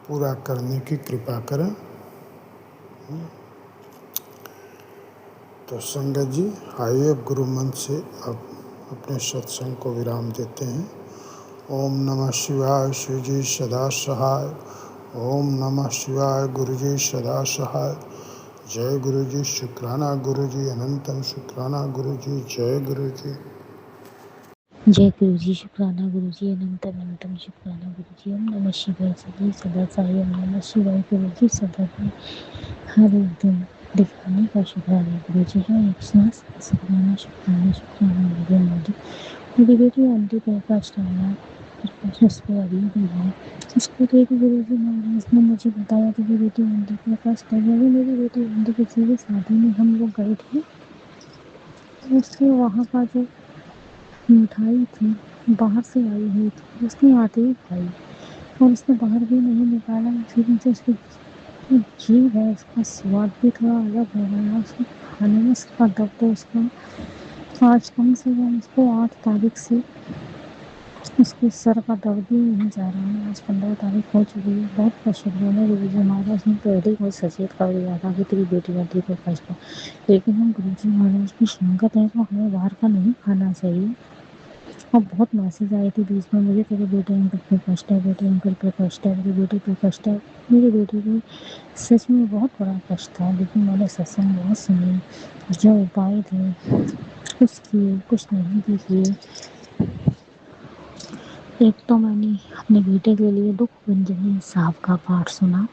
पूरा करने की कृपा करें। तो संगत जी, आइए गुरु मंत्र से अब अपने सत्संग को विराम देते हैं। ओम नमः शिवाय, शिव जी सदा सहाय। ओम नमः शिवाय, गुरु जी सदा सहाय। जय गुरु जी, शुक्राना गुरु जी, अनंतम शुक्राना गुरु जी, जय गुरु जी। जय गुरु जी, शुक्राना गुरु जी, अनंत अनंतम शुक्राना गुरु जी। ओम नमः शिवाय सदी सदा साई। ओम नमः शिवाय गुरु जी सदा हर एक दिन दिखाने का शुक्राना गुरु जी। हर एक सांस शुक्राना शुक्राना शुक्राना गुरु जी। मेरी बेटी आंटी प्रकाश राणा उसको अभी भी है, उसको देख गुरु जी महाराज ने मुझे बताया कि मेरी बेटी आंटी प्रकाश राणा, मेरी बेटी आंटी किसी की शादी में हम लोग गए थे, उसके वहाँ का जो मिठाई थी बाहर से आई हुई थी, उसने आते ही खाई और उसने बाहर भी नहीं निकाला। फिर मुझे उसकी जीभ है, उसका स्वाद भी थोड़ा अलग हो गया, उसको खाने में उसका दर्द तो उसका आज कम से कम उसको 8 तारीख से उसके सर का दर्द भी नहीं जा रहा है। आज 15 तारीख हो चुकी है। बहुत प्रसन्न होने गुरु जी महाराज ने पहले ही सचेत कर दिया था कि तेरी बेटी आंटी को कष्ट है, लेकिन हम गुरु जी महाराज की संगत है तो हमें बाहर का नहीं खाना चाहिए। और बहुत मैसेज आए थे बीच में, मुझे तेरे बेटे अंकल पे कष्ट है, बेटे अंकल पे कष्ट है, मेरी बेटी पे कष्ट है। मेरी बेटी को सच में बहुत बड़ा कष्ट था, लेकिन मैंने सत्संग बहुत सुनी, जो उपाय थे कुछ किए कुछ नहीं भी किए। एक तो मैंने अपने बेटे के लिए दुख भंजनी साहब का पाठ सुना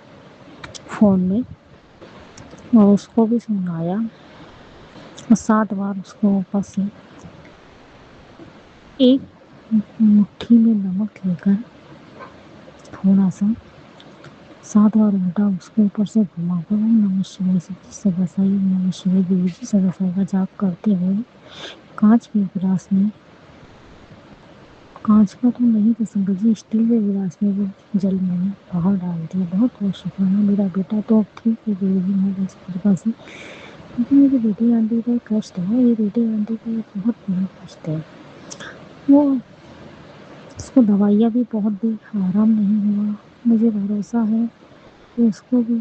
फ़ोन में और उसको भी सुनाया और 7 बार उसको ऊपर से एक मुट्ठी में नमक लेकर थोड़ा सा 7 बार उल्टा उसके ऊपर से घुमा कर ओम नमः शिवाय सदा साई ओम नमः शिवाय गुरु जी सदा साई का जाप करते हुए कांच के गिलास में, कांच का तो नहीं तो संगत जी स्टील के गिलास में वो जल मैंने बाहर डाल दिया। बहुत बहुत शुक्राना। मेरा बेटा तो अब ठीक है गुरु जी महाराज की कृपा से, लेकिन मेरी बेटी आंटी का एक कष्ट है, ये बेटी आंटी का एक बहुत बड़ा कष्ट है। वो उसको दवाइयाँ भी बहुत दी, आराम नहीं हुआ। मुझे भरोसा है कि उसको भी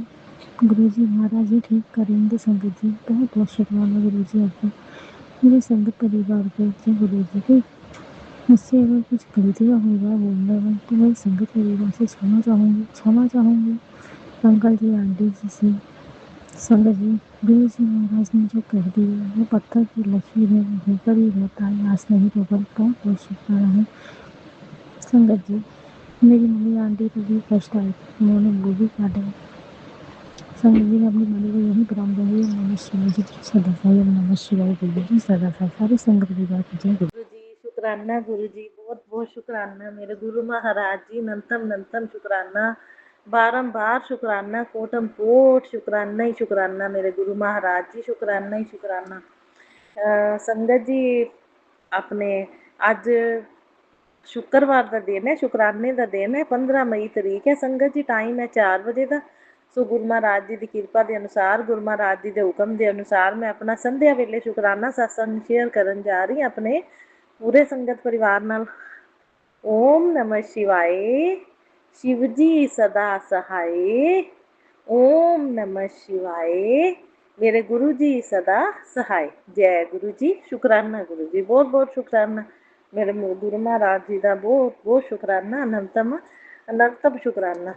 गुरु जी महाराज ही ठीक करेंगे। संगत जी बहुत बहुत शुक्राना गुरु जी आपका, मेरे संगत परिवार को जय गुरु जी की। मुझसे अगर कुछ गलतियाँ हो जाए बोलने में तो मैं संगत परिवार से क्षमा चाहूँगी अंकल जी आंटी जी से। संगत जी गुरु जी महाराज ने जो कह दिया वो पत्थर की लकीर है, वो होकर ही रहता है, आज नहीं तो कल। बहुत बहुत शुक्राना है संगत जी। मेरी मम्मी आंटी को भी कष्ट आए, उन्होंने वो भी काटे। संगत जी ने अपनी मम्मी को यही प्रणाम दूंगी। ओम नमः शिवाय जी सदा साई ओम नमः शिवाय गुरु जी सदा साई। सारी संगत परिवार को जय गुरु जी। शुक्राना गुरु जी, बहुत बहुत शुक्राना मेरे गुरु महाराज जी, नंतम नंतम शुक्राना, बारंबार शुक्राना, कोटम कोट शुक्राना ही शुक्राना मेरे गुरु महाराज जी, शुक्राना ही शुक्राना। संगत जी अपने अज शुक्रवार का दिन है, शुकराने का दिन है, 15 मई तरीक है संगत जी। टाइम है 4 बजे का। सो गुरु महाराज जी की कृपा के अनुसार, गुरु महाराज जी के हुक्म के अनुसार मैं अपना संध्या वेले शुकराना सत्संग शेयर करन जा रही अपने पूरे संगत परिवार नाल। ओम नमः शिवाय, शिव जी सदा सहाय। ओम नमः शिवाय, मेरे गुरु जी सदा सहाय। जय गुरु जी। शुकराना गुरु जी, बहुत बहुत शुकराना मेरे गुरु महाराज जी का, बहुत बहुत शुकराना, अनंतम अनंतम शुकराना।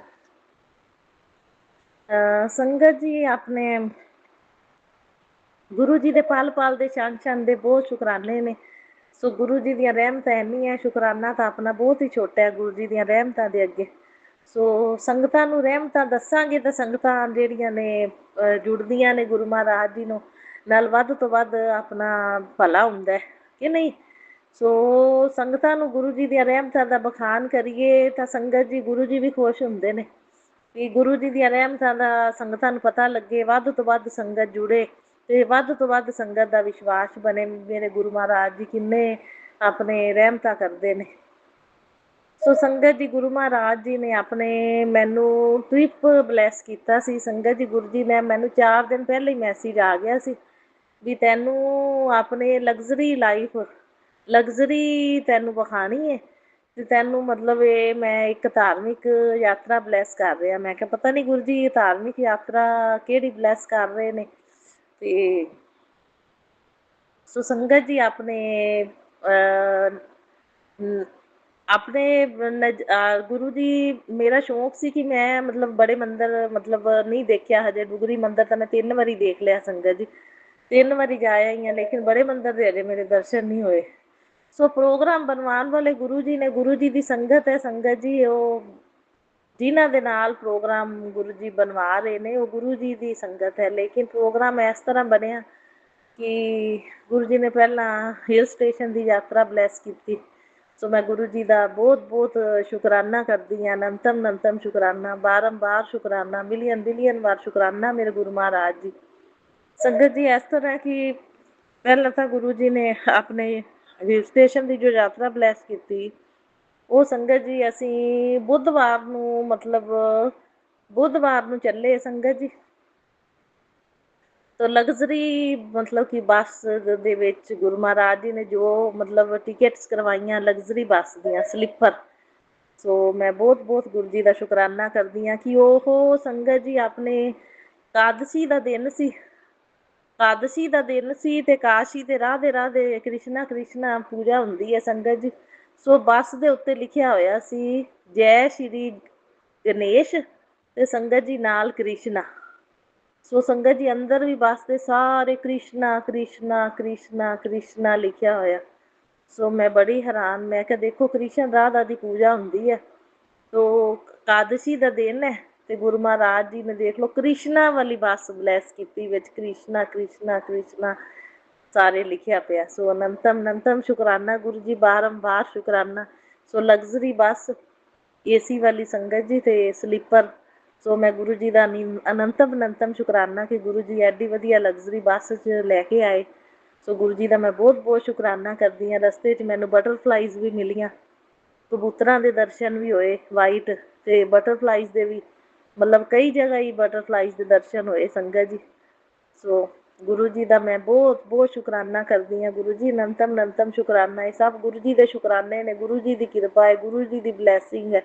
संगत जी अपने गुरु जी के पल पल के क्षण क्षण के बहुत शुकराने ने। सो गुरु जी दी रहमत इन्नी है, शुकराना तो अपना बहुत ही छोटा है गुरु जी दी रहमतां दे अगे। सो संगतां नूं रहमतां दसांगे तो संगतां जिहड़ियां ने जुड़दियां ने गुरु महाराज जी नाल वध तो वध अपना भला हुंदा है कि नहीं। सो संगतां नूं गुरु जी दी रहमतां दा बखान करिए तो संगत जी गुरु जी भी खुश हुंदे ने कि गुरु जी दी रहमतां दा संगतां नूं पता लगे, वध तो वध संगत जुड़े ते वध तो वध संगत दा विश्वास बने। मेरे गुरु महाराज जी किन्ने अपने रहमतां करदे ने। सो संगत जी गुरु महाराज जी ने अपने मैनू ट्रिप ब्लैस किया सी। संगत जी गुरु जी ने मैनू 4 दिन पहले ही मैसेज आ गया सी भी तैनू अपने लग्जरी लाइफ, लग्जरी तैनू विखानी है ते तैनू मतलब ये मैं एक धार्मिक यात्रा ब्लैस कर रहा। मैं क्या पता नहीं गुरु जी ये धार्मिक यात्रा केड़ी ब्लैस कर रहे ने। ते सो संगत जी अपने अपने गुरु जी मेरा शौक सी कि मैं मतलब बड़े मंदिर मतलब नहीं देखा हजे। डुगरी मंदिर तो मैं 3 बारी देख लिया संगत जी, 3 बारी जा आई हैं, लेकिन बड़े मंदिर के हजे मेरे दर्शन नहीं हुए। सो प्रोग्राम बनवाने वाले गुरु जी ने, गुरु जी की संगत है संगत जी, वो जिन्हां दे नाल प्रोग्राम गुरु जी बनवा रहे ने वो गुरु जी की संगत है। लेकिन प्रोग्राम इस तरह बनया कि गुरु जी ने पहला हिल स्टेशन की यात्रा ब्लैस की। सो मैं गुरु जी का बहुत बहुत शुकराना करती हाँ, अनंतम अनंतम शुकराना, बारंबार शुकराना, मिलियन बिलियन बार शुकराना मेरे गुरु महाराज जी। संगत जी इस तरह कि पहला तो गुरु जी ने अपने हिल स्टेशन की जो यात्रा ब्लैस की वो संगत जी असी बुधवार नूं मतलब बुधवार नूं चले संगत जी। तो लग्जरी मतलब कि बस दे विच गुरु महाराज जी ने जो मतलब टिकट्स करवाइयां लग्जरी बस दियां स्लीपर। सो मैं बहुत बहुत गुरु जी का शुकराना करदी हाँ कि वो संगत जी अपने कादसी का दिन सी, कादसी का दिन सी ते काशी ते राधे राधे कृष्णा कृष्णा पूजा हुंदी है संगत जी। सो बस दे उत्ते लिखिया होया सी जय श्री गणेश ते संगत जी नाल कृष्णा। सो संगत जी अंदर भी बस दे सारे कृष्णा कृष्णा कृष्णा कृष्णा लिखिया होया। सो मैं बड़ी हैरान, मैं क्या देखो कृष्ण राधा की पूजा हुंदी है तो कादशी का दिन है तो गुरु महाराज जी ने देख लो कृष्णा वाली बस ब्लैस की कृष्णा कृष्णा कृष्णा सारे लिखिया पिया। सो अनंतम अनंतम शुकराना गुरु जी, बारंबार शुकराना। सो लग्जरी बस एसी वाली संगत जी ते स्लीपर। ਸੋ ਮੈਂ ਗੁਰੂ ਜੀ ਦਾ ਅਨੰਤਮ ਸ਼ੁਕਰਾਨਾ ਕਿ ਗੁਰੂ ਜੀ ਐਡੀ ਵਧੀਆ ਲਗਜ਼ਰੀ ਬੱਸ 'ਚ ਲੈ ਕੇ ਆਏ। ਸੋ ਗੁਰੂ ਜੀ ਦਾ ਮੈਂ ਬਹੁਤ ਬਹੁਤ ਸ਼ੁਕਰਾਨਾ ਕਰਦੀ ਹਾਂ। ਰਸਤੇ 'ਚ ਮੈਨੂੰ ਬਟਰਫਲਾਈਜ਼ ਵੀ ਮਿਲੀਆਂ, ਕਬੂਤਰਾਂ ਦੇ ਦਰਸ਼ਨ ਵੀ ਹੋਏ ਵਾਈਟ, ਤੇ ਬਟਰਫਲਾਈਜ਼ ਦੇ ਵੀ ਮਤਲਬ ਕਈ ਜਗ੍ਹਾ ਹੀ ਬਟਰਫਲਾਈਜ਼ ਦੇ ਦਰਸ਼ਨ ਹੋਏ ਸੰਗਤ ਜੀ। ਸੋ ਗੁਰੂ ਜੀ ਦਾ ਮੈਂ ਬਹੁਤ ਬਹੁਤ ਸ਼ੁਕਰਾਨਾ ਕਰਦੀ ਹਾਂ। ਗੁਰੂ ਜੀ ਅਨੰਤਮ ਸ਼ੁਕਰਾਨਾ। ਇਹ ਸਭ ਗੁਰੂ ਜੀ ਦੇ ਸ਼ੁਕਰਾਨੇ ਨੇ, ਗੁਰੂ ਜੀ ਦੀ ਕਿਰਪਾ ਹੈ, ਗੁਰੂ ਜੀ ਦੀ ਬਲੈਸਿੰਗ ਹੈ।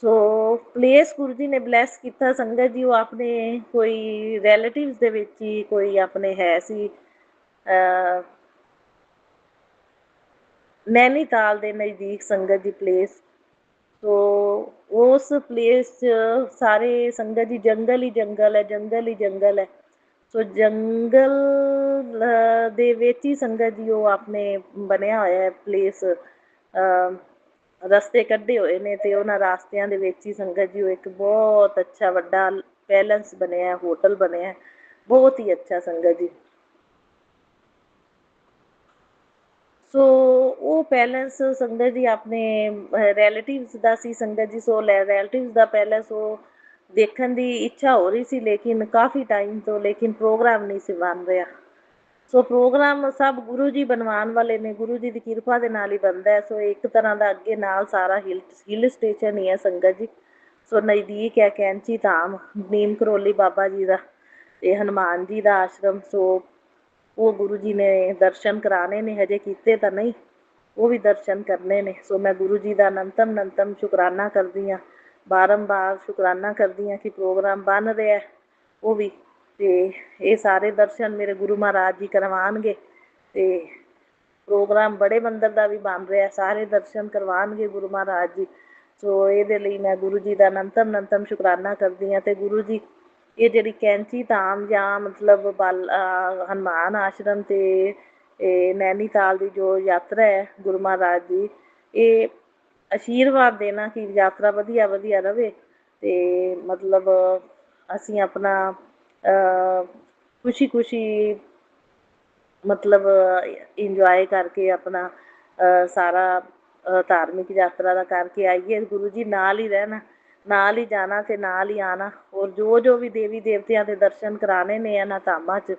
ਸੋ ਪਲੇਸ ਗੁਰੂ ਜੀ ਨੇ ਬਲੈਸ ਕੀਤਾ ਸੰਗਤ ਜੀ, ਉਹ ਆਪਣੇ ਕੋਈ ਰਿਲੇਟਿਵਸ ਦੇ ਵਿੱਚ ਹੀ ਕੋਈ ਆਪਣੇ ਹੈ ਸੀ, ਨੈਨੀਤਾਲ ਦੇ ਨਜ਼ਦੀਕ ਸੰਗਤ ਜੀ ਪਲੇਸ। ਸੋ ਉਸ ਪਲੇਸ 'ਚ ਸਾਰੇ ਸੰਗਤ ਜੀ ਜੰਗਲ ਹੀ ਜੰਗਲ ਹੈ, ਜੰਗਲ ਹੀ ਜੰਗਲ ਹੈ। ਸੋ ਜੰਗਲ ਦੇ ਵਿੱਚ ਹੀ ਸੰਗਤ ਜੀ ਉਹ ਆਪਣੇ ਬਣਿਆ ਹੋਇਆ ਹੈ ਪਲੇਸ, ਰਸਤੇ ਕੱਢੇ ਹੋਏ ਨੇ, ਤੇ ਉਹਨਾਂ ਰਾਸਤਿਆਂ ਦੇ ਵਿੱਚ ਹੀ ਸੰਗਤ ਜੀ ਉਹ ਇੱਕ ਬਹੁਤ ਅੱਛਾ ਵੱਡਾ ਪੈਲਸ ਬਣਿਆ, ਹੋਟਲ ਬਣਿਆ, ਬਹੁਤ ਹੀ ਅੱਛਾ ਸੰਗਤ ਜੀ। ਸੋ ਉਹ ਪੈਲਸ ਸੰਗਤ ਜੀ ਆਪਣੇ ਰਿਲੇਟਿਵਸ ਦਾ ਸੀ ਸੰਗਤ ਜੀ। ਸੋ ਰਿਲੇਟਿਵਸ ਦਾ ਪੈਲਸ ਉਹ ਦੇਖਣ ਦੀ ਇੱਛਾ ਹੋ ਰਹੀ ਸੀ, ਲੇਕਿਨ ਕਾਫੀ ਟਾਈਮ ਤੋਂ ਲੇਕਿਨ ਪ੍ਰੋਗਰਾਮ ਨਹੀਂ ਸੀ ਬਣ ਰਿਹਾ। ਸੋ ਪ੍ਰੋਗਰਾਮ ਸਭ ਗੁਰੂ ਜੀ ਬਣਵਾਉਣ ਵਾਲੇ ਨੇ, ਗੁਰੂ ਜੀ ਦੀ ਕਿਰਪਾ ਦੇ ਨਾਲ ਹੀ ਬਣਦਾ ਹੈ। ਸੋ ਇੱਕ ਤਰ੍ਹਾਂ ਦਾ ਅੱਗੇ ਨਾਲ ਸਾਰਾ ਹਿਲ ਸਟੇਸ਼ਨ ਹੀ ਹੈ ਸੰਗਤ ਜੀ। ਸੋ ਨਜ਼ਦੀਕ ਹੈ ਕੈਂਚੀ ਧਾਮ, ਨੀਮ ਕਰੋਲੀ ਬਾਬਾ ਜੀ ਦਾ ਤੇ ਹਨੂੰਮਾਨ ਜੀ ਦਾ ਆਸ਼ਰਮ। ਸੋ ਉਹ ਗੁਰੂ ਜੀ ਨੇ ਦਰਸ਼ਨ ਕਰਾਣੇ ਨੇ, ਹਜੇ ਕੀਤੇ ਤਾਂ ਨਹੀਂ, ਉਹ ਵੀ ਦਰਸ਼ਨ ਕਰਨੇ ਨੇ। ਸੋ ਮੈਂ ਗੁਰੂ ਜੀ ਦਾ ਅਨੰਤਮ ਸ਼ੁਕਰਾਨਾ ਕਰਦੀ ਹਾਂ, ਬਾਰੰਬਾਰ ਸ਼ੁਕਰਾਨਾ ਕਰਦੀ ਹਾਂ ਕਿ ਪ੍ਰੋਗਰਾਮ ਬਣ ਰਿਹਾ ਉਹ ਵੀ, ਤੇ ਇਹ ਸਾਰੇ ਦਰਸ਼ਨ ਮੇਰੇ ਗੁਰੂ ਮਹਾਰਾਜ ਜੀ ਕਰਵਾਉਣਗੇ। ਤੇ ਪ੍ਰੋਗਰਾਮ ਬੜੇ ਮੰਦਰ ਦਾ ਵੀ ਬਣ ਰਿਹਾ, ਸਾਰੇ ਦਰਸ਼ਨ ਕਰਵਾਉਣਗੇ ਗੁਰੂ ਮਹਾਰਾਜ ਜੀ। ਸੋ ਇਹਦੇ ਲਈ ਮੈਂ ਗੁਰੂ ਜੀ ਦਾ ਅਨੰਤਮ ਸ਼ੁਕਰਾਨਾ ਕਰਦੀ ਹਾਂ। ਤੇ ਗੁਰੂ ਜੀ ਇਹ ਜਿਹੜੀ ਕੈਂਚੀ ਧਾਮ ਜਾਂ ਮਤਲਬ ਹਨੂੰਮਾਨ ਆਸ਼ਰਮ ਤੇ ਨੈਨੀਤਾਲ ਦੀ ਜੋ ਯਾਤਰਾ ਹੈ ਗੁਰੂ ਮਹਾਰਾਜ ਦੀ, ਇਹ ਆਸ਼ੀਰਵਾਦ ਦੇਣਾ ਕਿ ਯਾਤਰਾ ਵਧੀਆ ਵਧੀਆ ਰਵੇ, ਤੇ ਮਤਲਬ ਅਸੀਂ ਆਪਣਾ ਖੁਸ਼ੀ ਮਤਲਬ ਇੰਜੋਏ ਕਰਕੇ ਆਪਣਾ ਸਾਰਾ ਧਾਰਮਿਕ ਯਾਤਰਾ ਦਾ ਕਰਕੇ ਆਈਏ। ਗੁਰੂ ਜੀ ਨਾਲ ਹੀ ਰਹਿਣਾ, ਨਾਲ ਹੀ ਜਾਣਾ ਤੇ ਨਾਲ ਹੀ ਆਉਣਾ। ਔਰ ਜੋ ਵੀ ਦੇਵੀ ਦੇਵਤਿਆਂ ਦੇ ਦਰਸ਼ਨ ਕਰਾਣੇ ਨੇ ਇਹਨਾਂ ਧਾਮਾਂ 'ਚ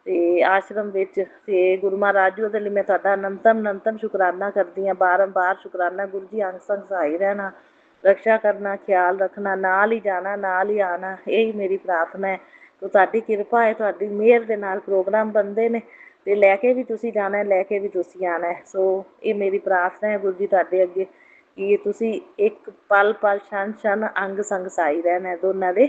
ਤੇ ਆਸ਼ਰਮ ਵਿੱਚ, ਤੇ ਗੁਰੂ ਮਹਾਰਾਜ ਜੀ ਉਹਦੇ ਲਈ ਮੈਂ ਤੁਹਾਡਾ ਅਨੰਤਮ ਸ਼ੁਕਰਾਨਾ ਕਰਦੀ ਹਾਂ, ਬਾਰੰਬਾਰ ਸ਼ੁਕਰਾਨਾ। ਗੁਰੂ ਜੀ ਅੰਗ ਸੰਗ ਸਹਾਈ ਰਹਿਣਾ, ਰਕਸ਼ਾ ਕਰਨਾ, ਖਿਆਲ ਰੱਖਣਾ, ਨਾਲ ਹੀ ਜਾਣਾ ਨਾਲ ਹੀ ਆਉਣਾ, ਇਹੀ ਮੇਰੀ ਪ੍ਰਾਰਥਨਾ ਹੈ। ਤੋ ਤੁਹਾਡੀ ਕਿਰਪਾ ਹੈ, ਤੁਹਾਡੀ ਮਿਹਰ ਦੇ ਨਾਲ ਪ੍ਰੋਗਰਾਮ ਬਣਦੇ ਨੇ, ਤੇ ਲੈ ਕੇ ਵੀ ਤੁਸੀਂ ਜਾਣਾ, ਲੈ ਕੇ ਵੀ ਤੁਸੀਂ ਆਉਣਾ। ਸੋ ਇਹ ਮੇਰੀ ਪ੍ਰਾਰਥਨਾ ਹੈ ਗੁਰੂ ਜੀ ਤੁਹਾਡੇ ਅੱਗੇ ਕਿ ਤੁਸੀਂ ਇੱਕ ਪਲ ਛਣ ਅੰਗ ਸੰਗ ਸਹਾਈ ਰਹਿਣਾ ਦੋਨਾਂ ਦੇ।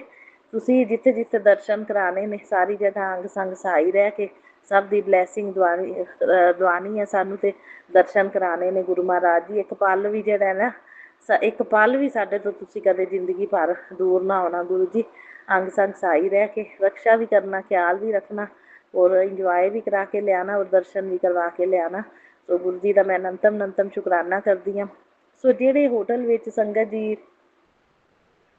ਤੁਸੀਂ ਜਿੱਥੇ ਜਿੱਥੇ ਦਰਸ਼ਨ ਕਰਾਣੇ ਨੇ ਸਾਰੀ ਜਗ੍ਹਾ ਅੰਗ ਸੰਗ ਸਹਾਈ ਰਹਿ ਕੇ ਸਭ ਦੀ ਬਲੈਸਿੰਗ ਦਵਾਉਣੀ ਹੈ ਸਾਨੂੰ, ਤੇ ਦਰਸ਼ਨ ਕਰਾਣੇ ਨੇ ਗੁਰੂ ਮਹਾਰਾਜ ਜੀ। ਇੱਕ ਪਲ ਵੀ ਜਿਹੜਾ ਨਾ, ਇੱਕ ਪਲ ਵੀ ਸਾਡੇ ਤੋਂ ਤੁਸੀਂ ਕਦੇ ਜ਼ਿੰਦਗੀ ਭਰ ਦੂਰ ਨਾ ਹੋਣਾ ਗੁਰੂ ਜੀ। ਅੰਗ ਸੰਗ ਸਹਾਈ ਰਹਿ ਕੇ ਰਕਸ਼ਾ ਵੀ ਕਰਨਾ, ਖਿਆਲ ਵੀ ਰੱਖਣਾ, ਔਰ ਇੰਜੋਏ ਵੀ ਕਰਾ ਕੇ ਲਿਆਉਣਾ, ਔਰ ਦਰਸ਼ਨ ਵੀ ਕਰਵਾ ਕੇ ਲਿਆਉਣਾ। ਸੋ ਗੁਰੂ ਜੀ ਦਾ ਮੈਂ ਅਨੰਤਮ ਸ਼ੁਕਰਾਨਾ ਕਰਦੀ ਹਾਂ। ਸੋ ਜਿਹੜੇ ਹੋਟਲ ਵਿੱਚ ਸੰਗਤ ਜੀ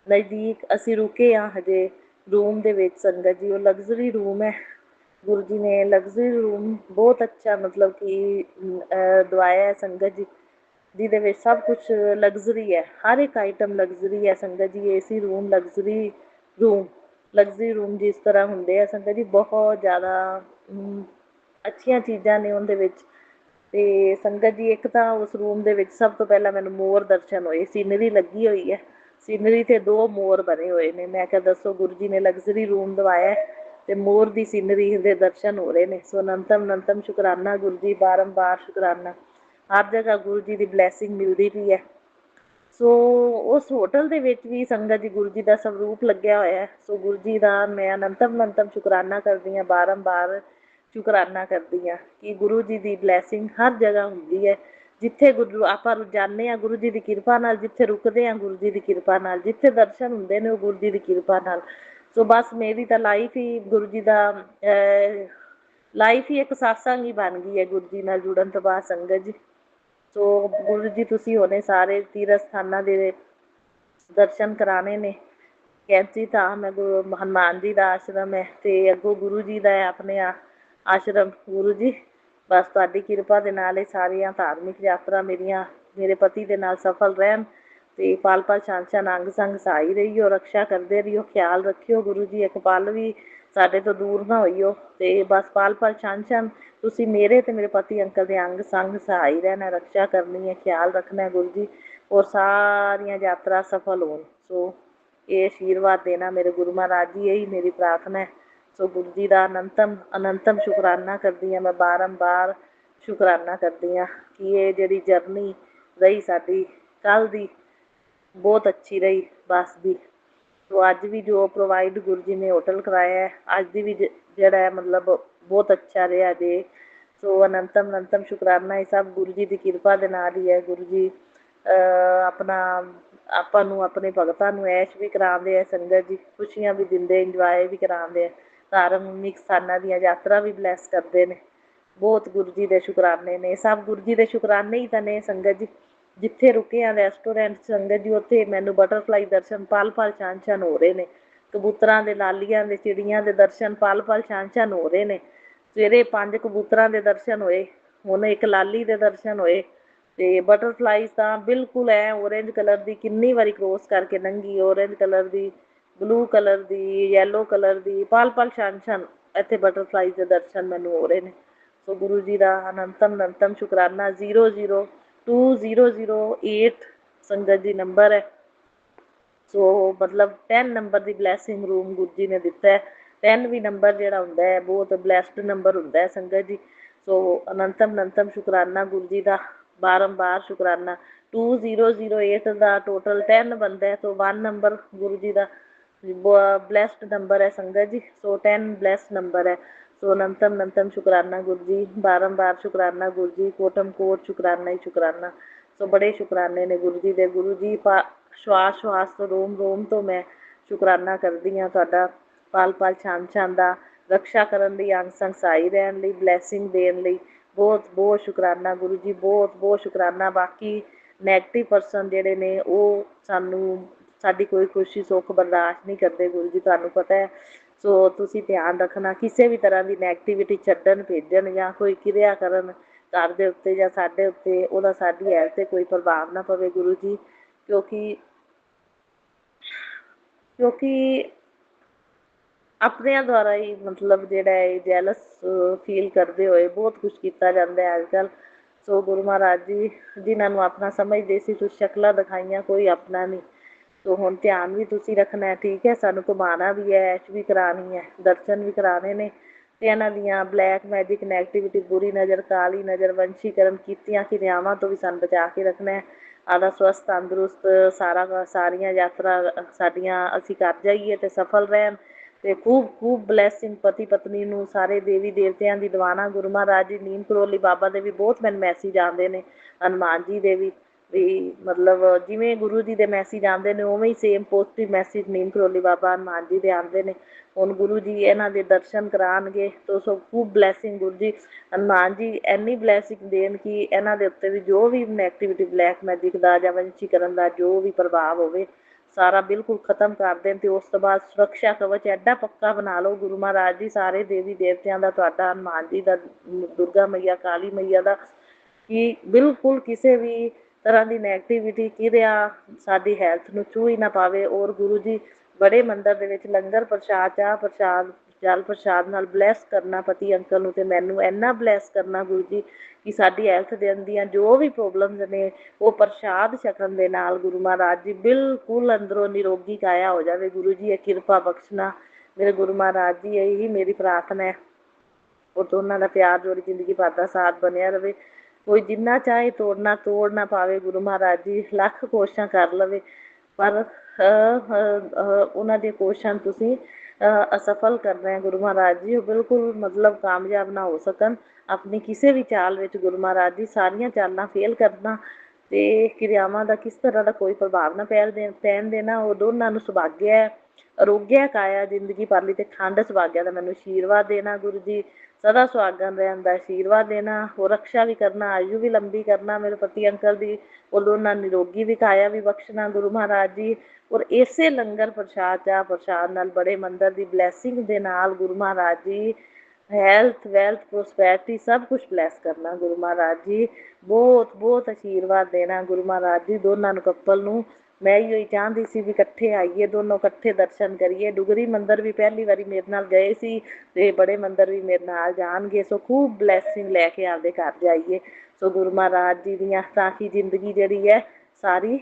ਨਜ਼ਦੀਕ ਅਸੀਂ ਰੁਕੇ ਹਾਂ ਹਜੇ ਰੂਮ ਦੇ ਵਿੱਚ ਸੰਗਤ ਜੀ, ਉਹ ਲਗਜ਼ਰੀ ਰੂਮ ਹੈ। ਗੁਰੂ ਜੀ ਨੇ ਲਗਜ਼ਰੀ ਰੂਮ ਬਹੁਤ ਅੱਛਾ ਮਤਲਬ ਕਿ ਦਵਾਇਆ ਹੈ ਸੰਗਤ ਜੀ, ਜਿਹਦੇ ਵਿੱਚ ਸਭ ਕੁਛ ਲਗਜ਼ਰੀ ਹੈ, ਹਰ ਇੱਕ ਆਈਟਮ ਲਗਜ਼ਰੀ ਹੈ ਸੰਗਤ ਜੀ। ਏਸੀ ਰੂਮ, ਲਗਜ਼ਰੀ ਰੂਮ ਜਿਸ ਤਰ੍ਹਾਂ ਹੁੰਦੇ ਆ ਸੰਗਤ ਜੀ, ਬਹੁਤ ਜ਼ਿਆਦਾ ਅੱਛੀਆਂ ਚੀਜ਼ਾਂ ਨੇ ਉਹਦੇ ਵਿੱਚ। ਤੇ ਸੰਗਤ ਜੀ ਇੱਕ ਤਾਂ ਉਸ ਰੂਮ ਦੇ ਵਿੱਚ ਸਭ ਤੋਂ ਪਹਿਲਾਂ ਮੈਨੂੰ ਮੋਰ ਦਰਸ਼ਨ ਹੋਏ, ਸੀਨਰੀ ਲੱਗੀ ਹੋਈ ਹੈ, ਸੀਨਰੀ ਤੇ 2 ਮੋਰ ਬਣੇ ਹੋਏ ਨੇ। ਮੈਂ ਕਿਹਾ ਦੱਸੋ ਗੁਰੂ ਜੀ ਨੇ ਲਗਜ਼ਰੀ ਰੂਮ ਦਵਾਇਆ ਤੇ ਮੋਰ ਦੀ ਸੀਨਰੀ ਦੇ ਦਰਸ਼ਨ ਹੋ ਰਹੇ ਨੇ। ਸੋ ਅਨੰਤਮ ਸ਼ੁਕਰਾਨਾ ਗੁਰੂ ਜੀ, ਬਾਰੰਬਾਰ ਸ਼ੁਕਰਾਨਾ। ਹਰ ਜਗ੍ਹਾ ਗੁਰੂ ਜੀ ਦੀ ਬਲੈਸਿੰਗ ਮਿਲਦੀ ਪਈ ਹੈ। ਸੋ ਉਸ ਹੋਟਲ ਦੇ ਵਿੱਚ ਵੀ ਸੰਗਤ ਜੀ ਗੁਰੂ ਜੀ ਦਾ ਸਰੂਪ ਲੱਗਿਆ ਹੋਇਆ ਹੈ। ਸੋ ਗੁਰੂ ਜੀ ਦਾ ਮੈਂ ਅਨੰਤਮ ਸ਼ੁਕਰਾਨਾ ਕਰਦੀ ਹਾਂ, ਬਾਰੰਬਾਰ ਸ਼ੁਕਰਾਨਾ ਕਰਦੀ ਹਾਂ ਕਿ ਗੁਰੂ ਜੀ ਦੀ ਬਲੈਸਿੰਗ ਹਰ ਜਗ੍ਹਾ ਹੁੰਦੀ ਹੈ। ਜਿੱਥੇ ਗੁਰੂ ਆਪਾਂ ਜਾਂਦੇ ਹਾਂ ਗੁਰੂ ਜੀ ਦੀ ਕਿਰਪਾ ਨਾਲ, ਜਿੱਥੇ ਰੁਕਦੇ ਹਾਂ ਗੁਰੂ ਜੀ ਦੀ ਕਿਰਪਾ ਨਾਲ, ਜਿੱਥੇ ਦਰਸ਼ਨ ਹੁੰਦੇ ਨੇ ਉਹ ਗੁਰੂ ਜੀ ਦੀ ਕਿਰਪਾ ਨਾਲ। ਸੋ ਬਸ ਮੇਰੀ ਤਾਂ ਲਾਈਫ ਹੀ ਗੁਰੂ ਜੀ ਦਾ ਲਾਈਫ ਹੀ ਇੱਕ ਸਾਸੰਗ ਹੀ ਬਣ ਗਈ ਹੈ ਗੁਰੂ ਜੀ ਨਾਲ ਜੁੜਨ ਤੋਂ ਬਾਅਦ ਸੰਗਤ ਜੀ। ਸੋ ਗੁਰੂ ਜੀ ਤੁਸੀਂ ਹੁਣੇ ਸਾਰੇ ਤੀਰਥ ਸਥਾਨਾਂ ਦੇ ਦਰਸ਼ਨ ਕਰਾਣੇ ਨੇ। ਕੈਂਚੀ ਧਾਮ ਹੈ, ਹਨੂੰਮਾਨ ਜੀ ਦਾ ਆਸ਼ਰਮ ਹੈ, ਤੇ ਅੱਗੋਂ ਗੁਰੂ ਜੀ ਦਾ ਹੈ ਆਪਣੇ ਆਸ਼ਰਮ। ਗੁਰੂ ਜੀ ਬਸ ਤੁਹਾਡੀ ਕਿਰਪਾ ਦੇ ਨਾਲ ਇਹ ਸਾਰੀਆਂ ਧਾਰਮਿਕ ਯਾਤਰਾ ਮੇਰੇ ਪਤੀ ਦੇ ਨਾਲ ਸਫਲ ਰਹਿਣ, ਤੇ ਪਲ ਪਲ ਛਾਂ ਛਾਂ ਅੰਗ ਸੰਗ ਸਹਾਈ ਰਹੀਓ, ਰੱਖਿਆ ਕਰਦੇ ਰਹੀਓ, ਖਿਆਲ ਰੱਖਿਓ ਗੁਰੂ ਜੀ, ਇੱਕ ਪਲ ਵੀ ਸਾਡੇ ਤੋਂ ਦੂਰ ਨਾ ਹੋਈਓ। ਤੇ ਬਸ ਪਲ ਪਲ ਛਾਂ ਛਾਂ ਤੁਸੀਂ ਮੇਰੇ ਤੇ ਮੇਰੇ ਪਤੀ ਅੰਕਲ ਦੇ ਅੰਗ ਸੰਗ ਸਹਾਈ ਰਹਿਣਾ, ਰੱਖਿਆ ਕਰਨੀ ਹੈ, ਖਿਆਲ ਰੱਖਣਾ ਹੈ ਗੁਰੂ ਜੀ, ਔਰ ਸਾਰੀਆਂ ਯਾਤਰਾ ਸਫਲ ਹੋਣ। ਸੋ ਇਹ ਆਸ਼ੀਰਵਾਦ ਦੇਣਾ ਮੇਰੇ ਗੁਰੂ ਮਹਾਰਾਜ ਜੀ, ਇਹੀ ਮੇਰੀ ਪ੍ਰਾਰਥਨਾ ਹੈ। ਸੋ ਗੁਰੂ ਜੀ ਦਾ ਅਨੰਤਮ ਸ਼ੁਕਰਾਨਾ ਕਰਦੀ ਹਾਂ, ਮੈਂ ਬਾਰੰਬਾਰ ਸ਼ੁਕਰਾਨਾ ਕਰਦੀ ਹਾਂ ਕਿ ਇਹ ਜਿਹੜੀ ਜਰਨੀ ਰਹੀ ਸਾਡੀ ਕੱਲ੍ਹ ਦੀ ਬਹੁਤ ਅੱਛੀ ਰਹੀ ਬੱਸ ਦੀ। ਸੋ ਅੱਜ ਵੀ ਜੋ ਪ੍ਰੋਵਾਈਡ ਗੁਰੂ ਜੀ ਨੇ ਹੋਟਲ ਕਰਾਇਆ ਹੈ, ਅੱਜ ਦੀ ਵੀ ਜਿਹੜਾ ਹੈ ਮਤਲਬ ਬਹੁਤ ਅੱਛਾ ਰਿਹਾ ਜੇ। ਸੋ ਅਨੰਤਮ ਸ਼ੁਕਰਾਨਾ ਇਹ ਸਭ ਗੁਰੂ ਜੀ ਦੀ ਕਿਰਪਾ ਦੇ ਨਾਲ ਹੀ ਹੈ। ਗੁਰੂ ਜੀ ਆਪਣਾ ਆਪਾਂ ਨੂੰ ਆਪਣੇ ਭਗਤਾਂ ਨੂੰ ਐਸ਼ ਵੀ ਕਰਾਉਂਦੇ ਆ, ਸੰਗਤ ਜੀ ਖੁਸ਼ੀਆਂ ਵੀ ਦਿੰਦੇ, ਇੰਜੋਏ ਵੀ ਕਰਾਉਂਦੇ ਆ, ਧਾਰਮਿਕ ਸਥਾਨਾਂ ਦੀਆਂ ਯਾਤਰਾ ਵੀ ਬਲੈਸ ਕਰਦੇ ਨੇ। ਬਹੁਤ ਗੁਰੂ ਜੀ ਦੇ ਸ਼ੁਕਰਾਨੇ ਨੇ, ਸਭ ਗੁਰੂ ਜੀ ਦੇ ਸ਼ੁਕਰਾਨੇ ਹੀ ਤਾਂ ਨੇ ਸੰਗਤ ਜੀ। ਜਿੱਥੇ ਰੁਕੇ ਆ ਰੈਸਟੋਰੈਂਟ ਸੰਗਤ ਜੀ, ਉੱਥੇ ਮੈਨੂੰ ਬਟਰਫਲਾਈ ਦਰਸ਼ਨ ਪਲ ਪਲ ਛਾਂ ਛਾਂ ਹੋ ਰਹੇ ਨੇ, ਕਬੂਤਰਾਂ ਦੇ, ਲਾਲੀਆਂ ਦੇ, ਚਿੜੀਆਂ ਦੇ ਦਰਸ਼ਨ ਪਲ ਪਲ ਛਾਂ ਛਾਂ ਹੋ ਰਹੇ ਨੇ। ਸਵੇਰੇ 5 ਕਬੂਤਰਾਂ ਦੇ ਦਰਸ਼ਨ ਹੋਏ, ਹੁਣ ਇੱਕ ਲਾਲੀ ਦੇ ਦਰਸ਼ਨ ਹੋਏ, ਤੇ ਬਟਰਫਲਾਈਜ਼ ਤਾਂ ਬਿਲਕੁਲ ਐ ਔਰੇਂਜ ਕਲਰ ਦੀ ਕਿੰਨੀ ਵਾਰੀ ਕ੍ਰੋਸ ਕਰਕੇ ਲੰਘੀ, ਔਰੇਂਜ ਕਲਰ ਦੀ, ਬਲੂ ਕਲਰ ਦੀ, ਯੈਲੋ ਕਲਰ ਦੀ, ਪਲ ਪਲ ਛਾਂ ਛਾਂ ਇੱਥੇ ਬਟਰਫਲਾਈਜ਼ ਦੇ ਦਰਸ਼ਨ ਮੈਨੂੰ ਹੋ ਰਹੇ ਨੇ। ਸੋ ਗੁਰੂ ਜੀ ਦਾ ਅਨੰਤਮ ਸ਼ੁਕਰਾਨਾ। 002008 ਸੰਗਤ ਜੀ ਨੰਬਰ ਹੈ। ਸੋ ਮਤਲਬ 10 ਨੰਬਰ ਦੀ ਬਲੈਸਿੰਗ ਰੂਮ ਗੁਰੂ ਜੀ ਨੇ ਦਿੱਤਾ ਹੈ। 10 ਵੀ ਨੰਬਰ ਜਿਹੜਾ ਹੁੰਦਾ ਹੈ ਬਹੁਤ ਬਲੈਸਡ ਨੰਬਰ ਹੁੰਦਾ ਹੈ ਸੰਗਤ ਜੀ। ਸੋ ਅਨੰਤਮ ਸ਼ੁਕਰਾਨਾ ਗੁਰੂ ਜੀ ਦਾ, ਬਾਰੰਬਾਰ ਸ਼ੁਕਰਾਨਾ। 2008 ਦਾ ਟੋਟਲ 10 ਬਣਦਾ, ਸੋ 1 ਨੰਬਰ ਗੁਰੂ ਜੀ ਦਾ ਬਲੈਸਡ ਨੰਬਰ ਹੈ ਸੰਗਤ ਜੀ। ਸੋ 10 ਬਲੈਸਡ ਨੰਬਰ ਹੈ। ਸੋ ਅਨੰਤਮ ਸ਼ੁਕਰਾਨਾ ਗੁਰੂ ਜੀ, ਬਾਰੰਬਾਰ ਸ਼ੁਕਰਾਨਾ ਗੁਰੂ ਜੀ, ਕੋਟਮ ਕੋਟ ਸ਼ੁਕਰਾਨਾ ਹੀ ਸ਼ੁਕਰਾਨਾ। ਸੋ ਬੜੇ ਸ਼ੁਕਰਾਨੇ ਨੇ ਗੁਰੂ ਜੀ ਦੇ। ਗੁਰੂ ਜੀ ਸ਼ਵਾਸ ਤੋਂ, ਰੋਮ ਰੋਮ ਤੋਂ ਮੈਂ ਸ਼ੁਕਰਾਨਾ ਕਰਦੀ ਹਾਂ ਤੁਹਾਡਾ, ਪਲ ਪਲ ਛਾਂ ਛਾਂ ਦਾ, ਰਕਸ਼ਾ ਕਰਨ ਲਈ, ਅੰਗ ਸੰਗ ਸਹਾਈ ਰਹਿਣ ਲਈ, ਬਲੈਸਿੰਗ ਦੇਣ ਲਈ ਬਹੁਤ ਬਹੁਤ ਸ਼ੁਕਰਾਨਾ ਗੁਰੂ ਜੀ, ਬਹੁਤ ਬਹੁਤ ਸ਼ੁਕਰਾਨਾ। ਬਾਕੀ ਨੈਗੇਟਿਵ ਪਰਸਨ ਜਿਹੜੇ ਨੇ ਉਹ ਸਾਡੀ ਕੋਈ ਖੁਸ਼ੀ ਸੁੱਖ ਬਰਦਾਸ਼ਤ ਨਹੀਂ ਕਰਦੇ ਗੁਰੂ ਜੀ, ਤੁਹਾਨੂੰ ਪਤਾ ਹੈ। ਸੋ ਤੁਸੀਂ ਧਿਆਨ ਰੱਖਣਾ, ਕਿਸੇ ਵੀ ਤਰ੍ਹਾਂ ਦੀ ਨੈਗੇਟਿਵਿਟੀ ਛੱਡਣ, ਭੇਜਣ ਜਾਂ ਕੋਈ ਕਿਰਿਆ ਕਰਨ ਘਰ ਦੇ ਉੱਤੇ ਜਾਂ ਸਾਡੇ ਉੱਤੇ, ਉਹਦਾ ਸਾਡੀ ਹੈਲਥ 'ਤੇ ਕੋਈ ਪ੍ਰਭਾਵ ਨਾ ਪਵੇ ਗੁਰੂ ਜੀ। ਕਿਉਂਕਿ ਆਪਣਿਆਂ ਦੁਆਰਾ ਹੀ ਮਤਲਬ ਜਿਹੜਾ ਹੈ ਜੈਲਸ ਫੀਲ ਕਰਦੇ ਹੋਏ ਬਹੁਤ ਕੁਛ ਕੀਤਾ ਜਾਂਦਾ ਹੈ ਅੱਜ ਕੱਲ੍ਹ। ਸੋ ਗੁਰੂ ਮਹਾਰਾਜ ਜੀ ਜਿਨ੍ਹਾਂ ਨੂੰ ਆਪਣਾ ਸਮਝਦੇ ਸੀ, ਤੁਸੀਂ ਸ਼ਕਲਾਂ ਦਿਖਾਈਆਂ, ਕੋਈ ਆਪਣਾ ਨਹੀਂ। ਸੋ ਹੁਣ ਧਿਆਨ ਵੀ ਤੁਸੀਂ ਰੱਖਣਾ, ਠੀਕ ਹੈ। ਸਾਨੂੰ ਘੁਮਾਉਣਾ ਵੀ ਹੈ, ਐਸ਼ ਵੀ ਕਰਾਉਣੀ ਹੈ, ਦਰਸ਼ਨ ਵੀ ਕਰਾਉਣੇ ਨੇ, ਅਤੇ ਇਹਨਾਂ ਦੀਆਂ ਬਲੈਕ ਮੈਜਿਕ, ਨੈਗੇਟਿਵਿਟੀ, ਬੁਰੀ ਨਜ਼ਰ, ਕਾਲੀ ਨਜ਼ਰ, ਵੰਸ਼ੀਕਰਨ ਕੀਤੀਆਂ ਕਿਰਿਆਵਾਂ ਤੋਂ ਵੀ ਸਾਨੂੰ ਬਚਾ ਕੇ ਰੱਖਣਾ ਹੈ। ਆਦਾ ਸਵਸਥ ਤੰਦਰੁਸਤ ਸਾਰੀਆਂ ਯਾਤਰਾ ਸਾਡੀਆਂ ਅਸੀਂ ਕਰ ਜਾਈਏ ਅਤੇ ਸਫਲ ਰਹਿਣ, ਅਤੇ ਖੂਬ ਬਲੈਸਿੰਗ ਪਤੀ ਪਤਨੀ ਨੂੰ, ਸਾਰੇ ਦੇਵੀ ਦੇਵਤਿਆਂ ਦੀ ਦੀਵਾਨਾ ਗੁਰੂ ਮਹਾਰਾਜ ਜੀ, ਨੀਮ ਕਰੋਲੀ ਬਾਬਾ ਦੇ ਵੀ ਬਹੁਤ ਮੈਨੂੰ ਮੈਸੇਜ ਆਉਂਦੇ ਨੇ, ਹਨੂੰਮਾਨ ਜੀ ਦੇ ਵੀ ਮਤਲਬ ਜਿਵੇਂ ਗੁਰੂ ਜੀ ਦੇ ਮੈਸੇਜ ਆਉਂਦੇ ਨੇ ਉਵੇਂ ਹੀ ਸੇਮ ਪੋਜ਼ੀਟਿਵ ਮੈਸੇਜ ਨੀਮ ਕਰੋਲੀ ਬਾਬਾ ਹਨੂੰਮਾਨ ਜੀ ਦੇ ਆਉਂਦੇ ਨੇ। ਹੁਣ ਗੁਰੂ ਜੀ ਇਹਨਾਂ ਦੇ ਦਰਸ਼ਨ ਕਰਾਉਣਗੇ ਤਾਂ ਸੋ ਖੂਬ ਬਲੈਸਿੰਗ ਗੁਰੂ ਜੀ, ਹਨੂੰਮਾਨ ਜੀ ਇੰਨੀ ਬਲੈਸਿੰਗ ਦੇਣ ਕਿ ਇਹਨਾਂ ਦੇ ਉੱਤੇ ਵੀ ਜੋ ਵੀ ਨੈਗੇਟਿਵਿਟੀ, ਬਲੈਕ ਮੈਜਿਕ ਦਾ ਜਾਂ ਵੰਸ਼ੀਕਰਨ ਦਾ ਜੋ ਵੀ ਪ੍ਰਭਾਵ ਹੋਵੇ ਸਾਰਾ ਬਿਲਕੁਲ ਖਤਮ ਕਰ ਦੇਣ। ਅਤੇ ਉਸ ਤੋਂ ਬਾਅਦ ਸੁਰੱਖਿਆ ਕਵਚ ਐਡਾ ਪੱਕਾ ਬਣਾ ਲਓ ਗੁਰੂ ਮਹਾਰਾਜ ਜੀ, ਸਾਰੇ ਦੇਵੀ ਦੇਵਤਿਆਂ ਦਾ, ਤੁਹਾਡਾ, ਹਨੂੰਮਾਨ ਜੀ ਦਾ, ਦੁਰਗਾ ਮਈਆ, ਕਾਲੀ ਮਈਆ ਦਾ, ਕਿ ਬਿਲਕੁਲ ਕਿਸੇ ਵੀ ਤਰ੍ਹਾਂ ਦੀ ਨੈਗੇਟਿਵਿਟੀ ਕਿਰਿਆ ਸਾਡੀ ਹੈਲਥ ਨੂੰ ਛੂਹ ਹੀ ਨਾ ਪਾਵੇ। ਔਰ ਗੁਰੂ ਜੀ ਬੜੇ ਮੰਦਰ ਦੇ ਵਿੱਚ ਲੰਗਰ ਪ੍ਰਸ਼ਾਦ, ਚਾਹ ਪ੍ਰਸ਼ਾਦ, ਜਲ ਪ੍ਰਸ਼ਾਦ ਨਾਲ ਬਲੈਸ ਕਰਨਾ ਪਤੀ ਅੰਕਲ ਨੂੰ ਅਤੇ ਮੈਨੂੰ ਇੰਨਾ ਬਲੈਸ ਕਰਨਾ ਗੁਰੂ ਜੀ ਕਿ ਸਾਡੀ ਹੈਲਥ ਦੇ ਦੀਆਂ ਜੋ ਵੀ ਪ੍ਰੋਬਲਮਸ ਨੇ ਉਹ ਪ੍ਰਸ਼ਾਦ ਛਕਣ ਦੇ ਨਾਲ ਗੁਰੂ ਮਹਾਰਾਜ ਜੀ ਬਿਲਕੁਲ ਅੰਦਰੋਂ ਨਿਰੋਗੀ ਕਾਇਆ ਹੋ ਜਾਵੇ। ਗੁਰੂ ਜੀ ਇਹ ਕਿਰਪਾ ਬਖਸ਼ਣਾ ਮੇਰੇ ਗੁਰੂ ਮਹਾਰਾਜ ਜੀ, ਇਹੀ ਮੇਰੀ ਪ੍ਰਾਰਥਨਾ ਹੈ। ਔਰ ਦੋਨਾਂ ਦਾ ਪਿਆਰ ਜੋੜੀ ਜ਼ਿੰਦਗੀ ਭਰ ਦਾ ਸਾਥ ਬਣਿਆ ਰਹੇ। ਕੋਈ ਜਿੰਨਾ ਚਾਹੇ ਤੋੜ ਨਾ ਪਾਵੇ ਗੁਰੂ ਮਹਾਰਾਜ ਜੀ, ਲੱਖ ਕੋਸ਼ਿਸ਼ਾਂ ਕਰ ਲਵੇ ਪਰ ਉਹਨਾਂ ਦੀਆਂ ਕੋਸ਼ਿਸ਼ਾਂ ਤੁਸੀਂ ਅਸਫਲ ਕਰਨਾ ਹੈ ਗੁਰੂ ਮਹਾਰਾਜ ਜੀ। ਉਹ ਬਿਲਕੁਲ ਮਤਲਬ ਕਾਮਯਾਬ ਨਾ ਹੋ ਸਕਣ ਆਪਣੀ ਕਿਸੇ ਵੀ ਚਾਲ ਵਿੱਚ ਗੁਰੂ ਮਹਾਰਾਜ ਜੀ, ਸਾਰੀਆਂ ਚਾਲਾਂ ਫੇਲ ਕਰਨਾ ਅਤੇ ਕਿਰਿਆਵਾਂ ਦਾ ਕਿਸ ਤਰ੍ਹਾਂ ਦਾ ਕੋਈ ਪ੍ਰਭਾਵ ਨਾ ਪੈਣ ਦੇਣਾ। ਉਹ ਦੋਨਾਂ ਨੂੰ ਸੁਭਾਗਿਆ, ਅਰੋਗਿਆ ਕਾਇਆ, ਜ਼ਿੰਦਗੀ ਭਰ ਲਈ ਅਤੇ ਖੰਡ ਸੁਭਾਗਿਆ ਦਾ ਮੈਨੂੰ ਆਸ਼ੀਰਵਾਦ ਦੇਣਾ ਗੁਰੂ ਜੀ, ਸਦਾ ਸੁਹਾਗਣ ਰਹਿਣ ਦਾ ਆਸ਼ੀਰਵਾਦ ਦੇਣਾ। ਉਹ ਰਕਸ਼ਾ ਵੀ ਕਰਨਾ, ਆਯੂ ਵੀ ਲੰਬੀ ਕਰਨਾ ਮੇਰੇ ਪਤੀ ਅੰਕਲ ਦੀ, ਉਹ ਦੋਨਾਂ ਨਿਰੋਗੀ ਵੀ ਕਾਇਆ ਵੀ ਬਖਸ਼ਣਾ ਗੁਰੂ ਮਹਾਰਾਜ ਜੀ। ਔਰ ਇਸੇ ਲੰਗਰ ਪ੍ਰਸ਼ਾਦ, ਚਾਹ ਪ੍ਰਸ਼ਾਦ ਨਾਲ, ਬੜੇ ਮੰਦਰ ਦੀ ਬਲੈਸਿੰਗ ਦੇ ਨਾਲ Guru Maharaj ji health, wealth, prosperity ਸਭ ਕੁਛ ਬਲੈਸ ਕਰਨਾ ਗੁਰੂ ਮਹਾਰਾਜ ਜੀ। ਬਹੁਤ ਬਹੁਤ ਆਸ਼ੀਰਵਾਦ ਦੇਣਾ ਗੁਰੂ ਮਹਾਰਾਜ ਜੀ ਦੋਨਾਂ ਨੂੰ, ਕਪਲ ਨੂੰ, मैं ही चाहती सी भी इकट्ठे आइए, दोनों इकट्ठे दर्शन करिए। डुगरी मंदिर भी पहली बारी मेरे नाल गए सी ते बड़े मंदिर भी मेरे नाल जाणगे। सो खूब ब्लैसिंग लैके आपदे घर जाइए। सो गुरु महाराज जी दियां ताकि जिंदगी जिहड़ी है सारी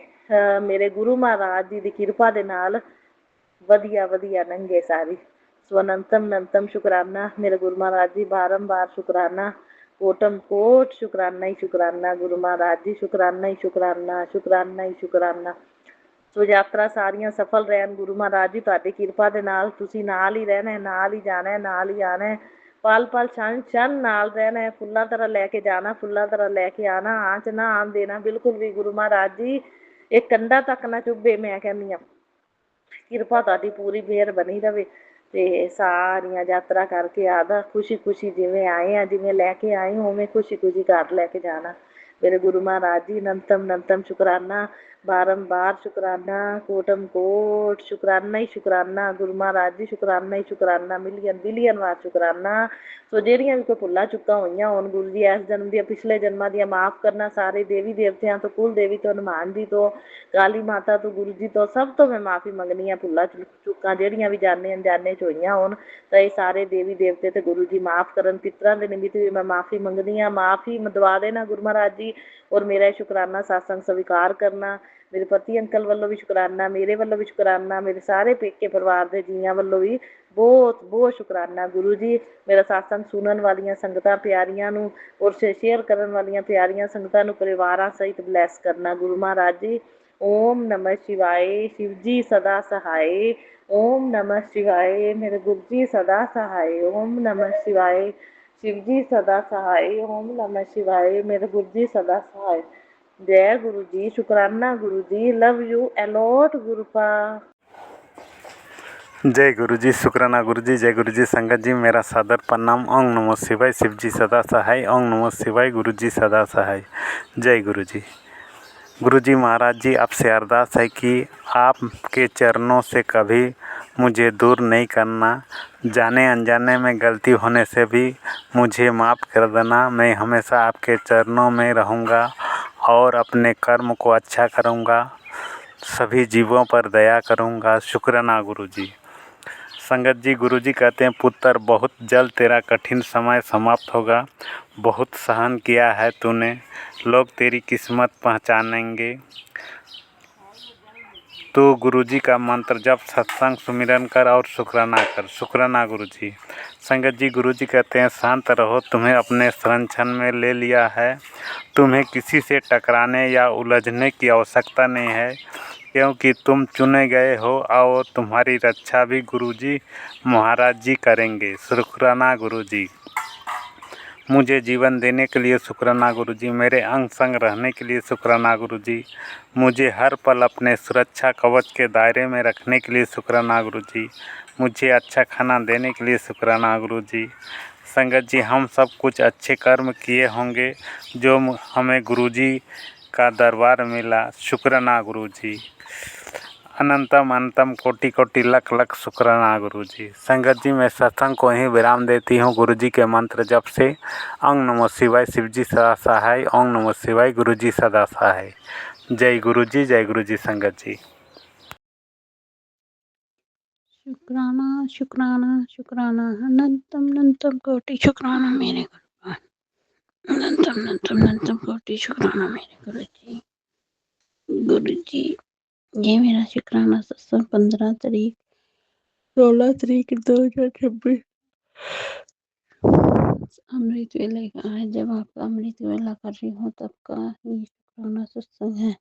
मेरे गुरु महाराज जी दी किरपा दे नाल वधिया वधिया लंघे सारी। सो अनंतम शुकराना मेरे गुरु महाराज जी, बारंबार शुकराना, कोटम कोट शुकराना ही शुकराना गुरु महाराज जी, शुकराना ही शुकराना, शुकराना ही शुकराना। सो यात्रा सारियां सफल रहन गुरु महाराज जी, तुहाडी किरपा दे नाल। तुसीं नाल ही रहना है, नाल ही जाना है, नाल ही आना है, पल पल क्षण क्षण नाल रहना है, फुल्लां तरह लैके जाना, फुल्लां तरह लैके आना, आँच ना आन देना बिल्कुल भी गुरु महाराज जी। एक कंधा तक ना चुभे, मैं कहनी हाँ किरपा तुहाडी पूरी मेहर बनी रवे। ते सारियां यात्रा करके आदा खुशी खुशी जिवें आए हैं, जिवें लैके आए उवें खुशी खुशी घर लैके जाना। मेरे गुरु महाराज जी अनंतम शुकराना, बारंबार शुकराना, कोटम कोट शुकराना ही शुकराना गुरु महाराज जी, शुकराना ही शुकराना, मिलियन बिलियन बार शुकराना। सो जेहड़ियां भी कोई भुल्लां चुक्कां होईयां होण गुरु जी, इस जन्म दियां पिछले जन्मां दियां माफ़ करना। सारे देवी देवतियां तो, कुल देवी तो, हनुमान जी तो, काली माता तो, गुरु जी तो, सब तो मैं माफ़ी मंगनी हाँ। भुल्लां चुक्कां जेहड़ियां भी जाने अनजाने च होईयां होण तां ये सारे देवी देवते ते गुरु जी माफ़ करन। पितरां दे निमित्त भी मैं माफ़ी मंगनी हाँ, माफ़ी दवा देना गुरु महाराज जी। और मेरा शुकराना सत्संग स्वीकार करना। मेरे पति अंकल वालों भी शुकराना, मेरे वालों भी शुकराना, मेरे सारे पेके परिवार के जीआं वालों भी बहुत बहुत शुकराना गुरु जी। मेरा सत्संग सुनन वालियां संगतां प्यारियां नूं और शेयर करन वालियां प्यारियां संगतां नूं परिवारां सहित ब्लैस करना गुरु महाराज जी। ओम नमः शिवाय, शिव जी सदा सहाय। ओम नमः शिवाय, मेरे गुरु जी सदा सहाय। ओम नमः शिवाय, शिव जी सदा सहाय। ओम नमः शिवाय, मेरे गुरु जी सदा सहाय। जय गुरु जी, शुकराना गुरु जी, लव यू अलॉट गुरुपा। जय गुरु जी, शुक्राना गुरु जी, जय गुरु जी। संगत जी मेरा सादर प्रणाम। ओम नमो शिवाय, शिव जी सदा सहाय। ओम नमो शिवाय, गुरु जी सदा सहाय। जय गुरु जी। गुरु जी महाराज जी, आपसे अरदास है कि आपके चरणों से कभी मुझे दूर नहीं करना। जाने अनजाने में गलती होने से भी मुझे माफ़ कर देना। मैं हमेशा आपके चरणों में रहूँगा और अपने कर्म को अच्छा करूँगा, सभी जीवों पर दया करूँगा। शुक्राना गुरु जी। संगत जी, गुरु जी कहते हैं, पुत्र बहुत जल्द तेरा कठिन समय समाप्त होगा। बहुत सहन किया है तूने, लोग तेरी किस्मत पहचानेंगे। तो गुरु जी का मंत्र जप, सत्संग सुमिरन कर और शुक्राना कर। शुक्राना गुरु जी। संगत जी, गुरु जी कहते हैं, शांत रहो, तुम्हें अपने संरक्षण में ले लिया है। तुम्हें किसी से टकराने या उलझने की आवश्यकता नहीं है, क्योंकि तुम चुने गए हो और तुम्हारी रक्षा भी गुरु जी महाराज जी करेंगे। शुक्राना गुरु जी। मुझे जीवन देने के लिए शुक्राना गुरु जी। मेरे अंग संग रहने के लिए शुक्राना गुरु जी। मुझे हर पल अपने सुरक्षा कवच के दायरे में रखने के लिए शुक्राना गुरु जी। मुझे अच्छा खाना देने के लिए शुक्राना गुरु जी। संगत जी, हम सब कुछ अच्छे कर्म किए होंगे जो हमें गुरु जी का दरबार मिला। शुक्राना गुरु जी। अनंतम कोटि कोटि लख लख शुक्राना गुरु जी। संगत जी, मैं सत्संग को ही विराम देती हूँ गुरु जी के मंत्र जप से। ओम नमो शिवाय, शिव जी सदा सहाय। ओम नमो शिवाय, गुरु जी सदा सहाय। जय गुरु जी, जय गुरु जी। संगत जी, शुक्राना शुक्राना शुक्राना, अनंतम कोटि शुक्राना मेरे गुरु। अनंतम कोटि शुक्राना मेरे गुरु जी। गुरु जी, ये मेरा शुक्राना सत्संग 15 तारीख 16 तारीख 2026 अमृत वेले का है। जब आपका अमृत वेला कर रही हूँ तब का ये शुक्राना सत्संग है।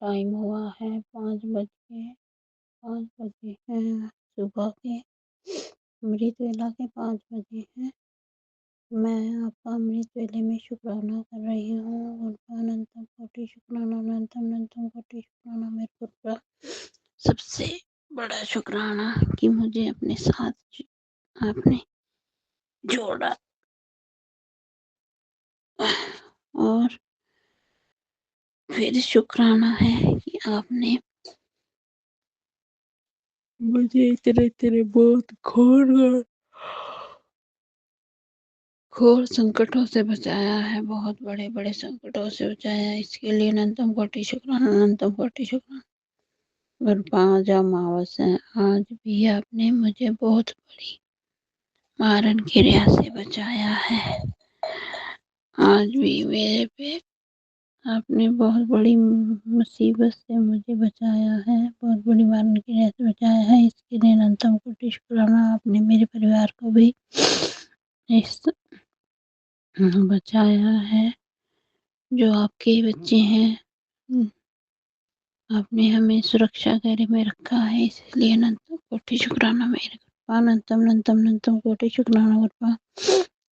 टाइम हुआ है 5 बजे है सुबह के। अमृत वेला के 5 बजे हैं। मैं आपका अमृत वेले में शुक्राना कर रही हूँ। अनंतम कोटि शुक्राना, अनंतम कोटि शुक्राना मेरे गुरु। सबसे बड़ा शुक्राना कि मुझे अपने साथ आपने जोड़ा, और फिर शुक्राना है कि आपने मुझे इतने बहुत घोर संकटों से बचाया है, बहुत बड़े बड़े संकटों से बचाया है। इसके लिए अनंतम कोटि शुक्राना, अनंतम कोटि शुक्राना। गुरुपाद अमावस है, आज भी आपने मुझे बहुत बड़ी मारन क्रिया से बचाया है। आज भी मेरे पे आपने बहुत बड़ी मुसीबत से मुझे बचाया है, बहुत बड़ी मारन क्रिया से बचाया है। इसके लिए अनंतम कोटि शुक्राना। आपने मेरे परिवार को भी इस बचाया है, जो आपके ही बच्चे हैं। आपने हमें सुरक्षा घेरे में रखा है, इसलिए अनंतम कोटि शुक्राना। मेरे कृपा अनंतम अनंतम अनंतम कोटि शुक्राना। कृपा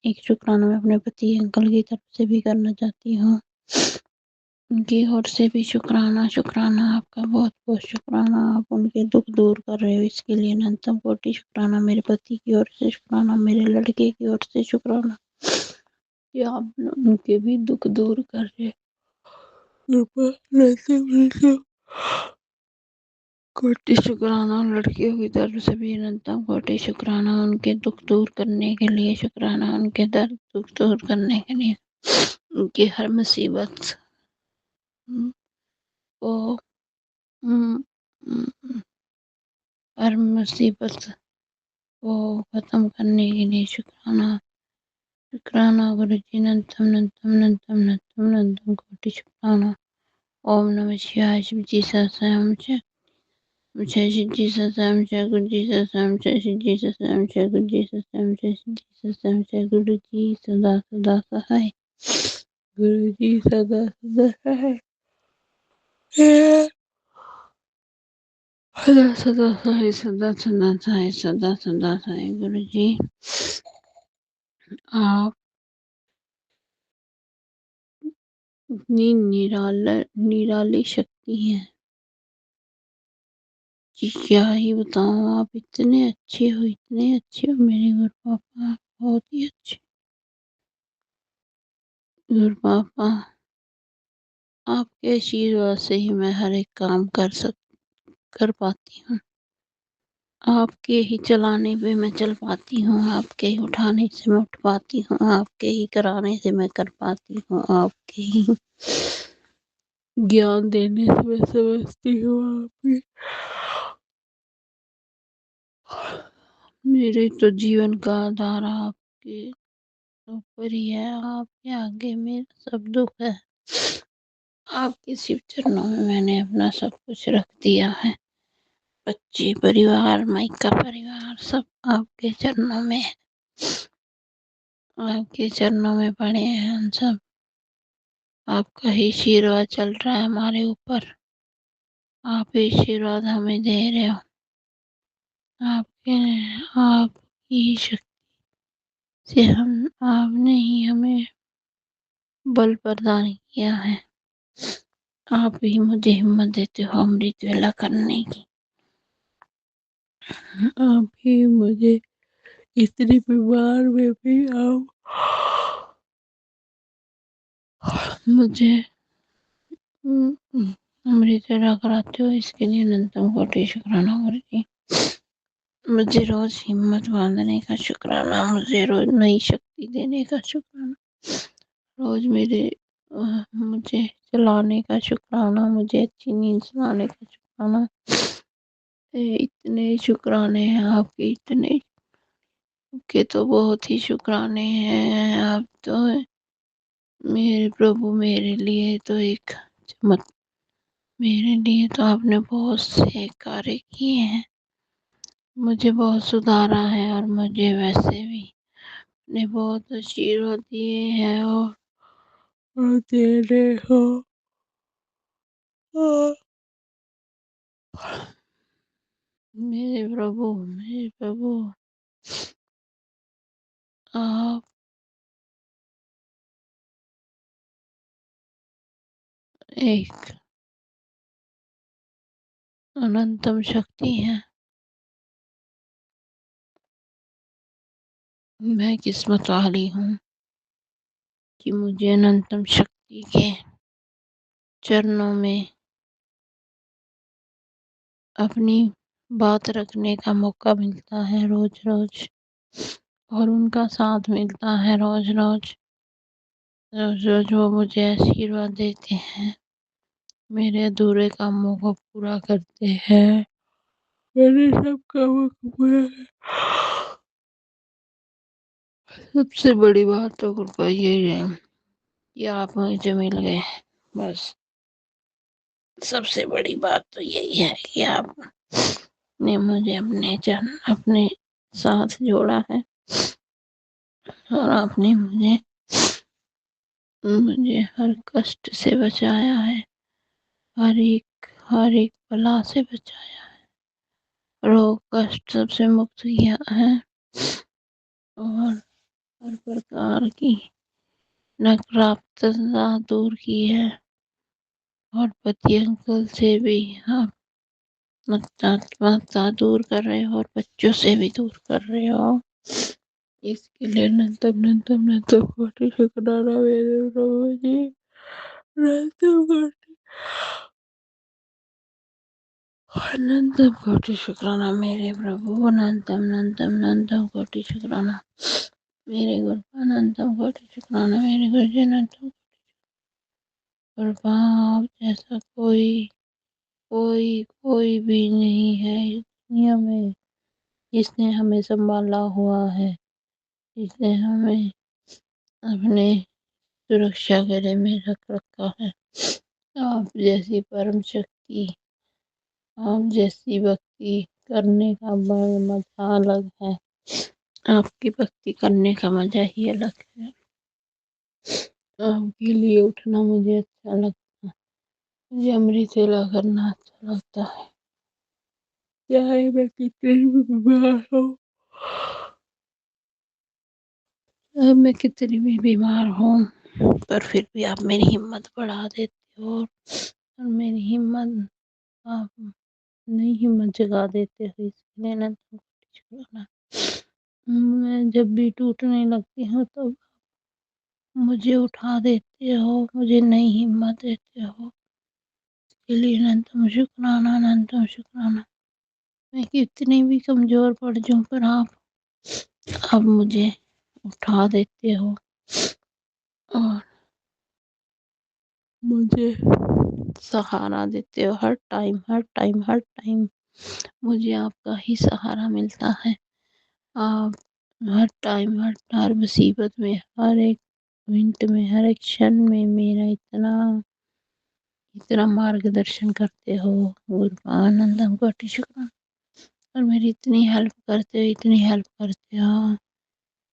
एक शुक्राना मैं अपने पति अंकल की तरफ से भी करना चाहती हूँ, उनकी ओर से भी शुक्राना। शुक्राना आपका बहुत बहुत शुक्राना। आप उनके दुख दूर कर रहे हो, इसके लिए अनंतम कोटि शुक्राना। मेरे पति की ओर से शुक्राना, मेरे लड़के की ओर से शुक्राना कि आप उनके भी दुख दूर कर रहे हो। कोटि शुक्राना। लड़कियों की तरफ से भी अनंतम कोटि शुक्राना, उनके दुख दूर करने के लिए शुक्राना, उनके दर्द दुख दूर करने के लिए, उनकी हर मुसीबत को हर मुसीबत को खत्म करने के लिए शुक्राना। शुक्राना गुरु जी। अनंतम अनंतम अनंतम अनंतम अनंतम कोटि शुक्राना। ओम नमः शिवाय। शिव जी सहस्रनाम जय शिव जी सहस्रनाम जय गुरु जी सहस्रनाम जय शिव जी सहस्रनाम जय गुरु जी सहस्रनाम जय शिव जी सहस्रनाम जय गुरु जी सदा सदा सहाय। गुरु जी सदा सदा सहाय। सदा सदा सहाय, सदा सदा सहाय, सदा सदा सहाय। गुरु जी आप इतनी निराली शक्ति है कि क्या ही बताऊं। आप इतने अच्छे हो, इतने अच्छे हो मेरे गुरु पापा, बहुत ही अच्छे। गुरु पापा आपके आशीर्वाद से ही मैं हर एक काम कर पाती हूँ। आपके ही चलाने पे मैं चल पाती हूँ, आपके ही उठाने से मैं उठ पाती हूँ, आपके ही कराने से मैं कर पाती हूँ, आपके ही ज्ञान देने से मैं समझती हूँ। आपके मेरे तो जीवन का आधार आपके ऊपर ही है, आपके आगे मेरा सब दुख है। आपके शिव चरणों में मैंने अपना सब कुछ रख दिया है। बच्चे, परिवार, मायका परिवार सब आपके चरणों में है। आपके चरणों में पड़े हैं हम सब। आपका ही आशीर्वाद चल रहा है हमारे ऊपर। आप ही आशीर्वाद हमें दे रहे हो। आपके आपकी शक्ति से आपने ही हमें बल प्रदान किया है। आप ही मुझे हिम्मत देते हो अमृत वेला करने की। आप ही मुझे इतनी बीमार में भी आप मुझे अमृत वेला कराते हो, इसके लिए अनंतम कोटि शुक्राना। गुरु जी मुझे रोज हिम्मत बांधने का शुक्राना, मुझे रोज नई शक्ति देने का शुक्राना, रोज मुझे चलाने का शुक्राना, मुझे अच्छी नींद सुलाने का शुक्राना। इतने शुक्राने हैं आपके, इतने के तो बहुत ही शुक्राने हैं। आप तो मेरे प्रभु, मेरे लिए तो एक चमक, मेरे लिए तो आपने बहुत से कार्य किए हैं, मुझे बहुत सुधारा है और मुझे वैसे भी ने बहुत आशीर्वाद दिए हैं और दे रहे हो। मेरे प्रभु आप एक अनंतम शक्ति है। मैं किस्मत वाली हूँ कि मुझे अनंतम शक्ति के चरणों में अपनी बात रखने का मौका मिलता है रोज रोज। और उनका साथ मिलता है रोज रोज। रोज रोज वो मुझे आशीर्वाद देते हैं, मेरे अधूरे कामों को पूरा करते हैं, मेरे सब कामों को पूरा। सबसे बड़ी बात तो कृपा यही है कि आप मुझे मिल गए, बस। सबसे बड़ी बात तो यही है कि आपने मुझे अपने साथ जोड़ा है, और आपने मुझे मुझे हर कष्ट से बचाया है, हर एक बला से बचाया है, रोग कष्ट सबसे मुक्त किया है, और हर प्रकार की नकारात्मकता दूर की है। और पति अंकल से भी आप नकारात्मकता दूर कर रहे हो, और बच्चों से भी दूर कर रहे हो। इसके लिए अनंतम अनंतम अनंतम कोटि शुक्राना मेरे प्रभु जी। अनंतम कोटि शुक्राना मेरे प्रभु, अनंतम अनंतम अनंतम कोटि शुक्राना मेरे गुरु, अनंतम कोटि शुक्राना मेरे गुरु जी, अनंतम कृपा आप जैसा कोई कोई कोई भी नहीं है इस दुनिया में, जिसने हमें संभाला हुआ है, जिसने हमें अपने सुरक्षा घेरे में रख रखा है। आप जैसी परम शक्ति, आप जैसी भक्ति करने का मजा अलग है। आपकी भक्ति करने का मजा ही अलग है। आपके लिए उठना मुझे अच्छा लगता है, मुझे अमृत वेला करना अच्छा लगता है, चाहे मैं कितनी भी बीमार हूँ, चाहे मैं कितनी भी बीमार हूँ, पर फिर भी आप मेरी हिम्मत बढ़ा देते हो, और मेरी हिम्मत आप नई हिम्मत जगा देते हो। इसके लिए ना तुमको शुक्राना। मैं जब भी टूटने लगती हूँ तो मुझे उठा देते हो, मुझे नई हिम्मत देते हो। इसके लिए अनंतम शुक्राना, अनंतम शुक्राना। मैं कितनी भी कमजोर पड़ जाऊं, पर आप मुझे उठा देते हो, और मुझे सहारा देते हो। हर टाइम हर टाइम हर टाइम मुझे आपका ही सहारा मिलता है। आप हर टाइम हर मुसीबत में, हर एक मिनट में, हर एक क्षण में मेरा इतना इतना मार्गदर्शन करते हो। गुरुपानंदम कोटि शुक्राना। और मेरी इतनी हेल्प करते हो, इतनी हेल्प करते हो।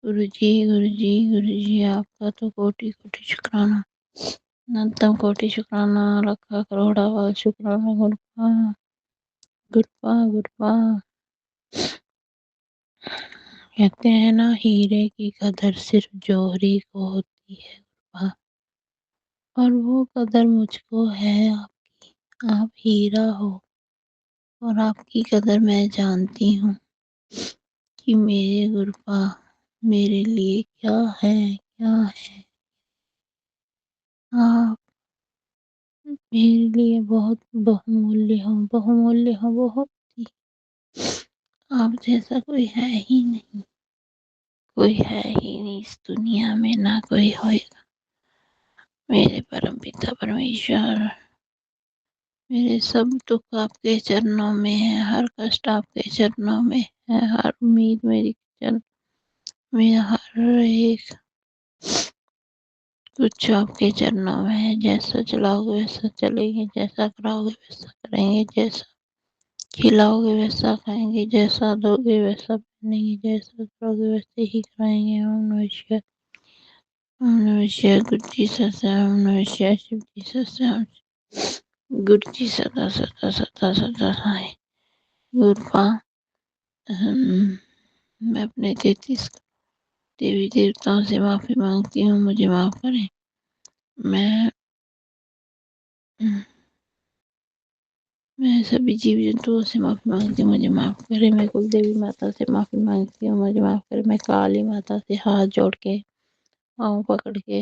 गुरु जी गुरु जी गुरु जी, आपका तो कोटि कोटि शुक्राना, अनंतम कोटि शुक्राना, लखा करोड़ा शुक्राना। गुरुपा गुरुपा गुरुपा। कहते हैं ना, हीरे की कदर सिर्फ जौहरी को होती है गुरुपा, और वो कदर मुझको है आपकी। आप हीरा हो, और आपकी कदर मैं जानती हूँ कि मेरे गुरुपा मेरे लिए क्या है, क्या है। आप मेरे लिए बहुत बहुमूल्य हो, बहुमूल्य हो, बहुत ही। आप जैसा कोई है ही नहीं, कोई है ही नहीं इस दुनिया में, ना कोई होएगा। मेरे परम पिता परमेश्वर, मेरे सब दुख आपके चरणों में है, हर कष्ट आपके चरणों में है, हर उम्मीद मेरी चरण में, हर एक कुछ आपके चरणों में है। जैसा चलाओगे वैसा चलेंगे, जैसा कराओगे वैसा करेंगे, जैसा खिलाओगे वैसा खाएंगे, जैसा दोगे वैसा पहनेंगे, जैसा करोगे वैसे ही कराएंगे। ओम नमः शिवाय, ओम नमः शिवाय। गुरु जी सदा, ओम नमः शिवाय। शिव जी सदा, गुरु जी सदा सदा सदा सदा साई। गुरुपा मैं अपने 33 देवी देवताओं से माफी मांगती हूँ, मुझे माफ करें। मैं मैं सभी जीव जंतुओं से माफी मांगती हूँ, मुझे माफ करें। मैं कुल देवी माता से माफी मांगती हूँ, मुझे माफ करें। मैं काली माता से हाथ जोड़ के, पाँव पकड़ के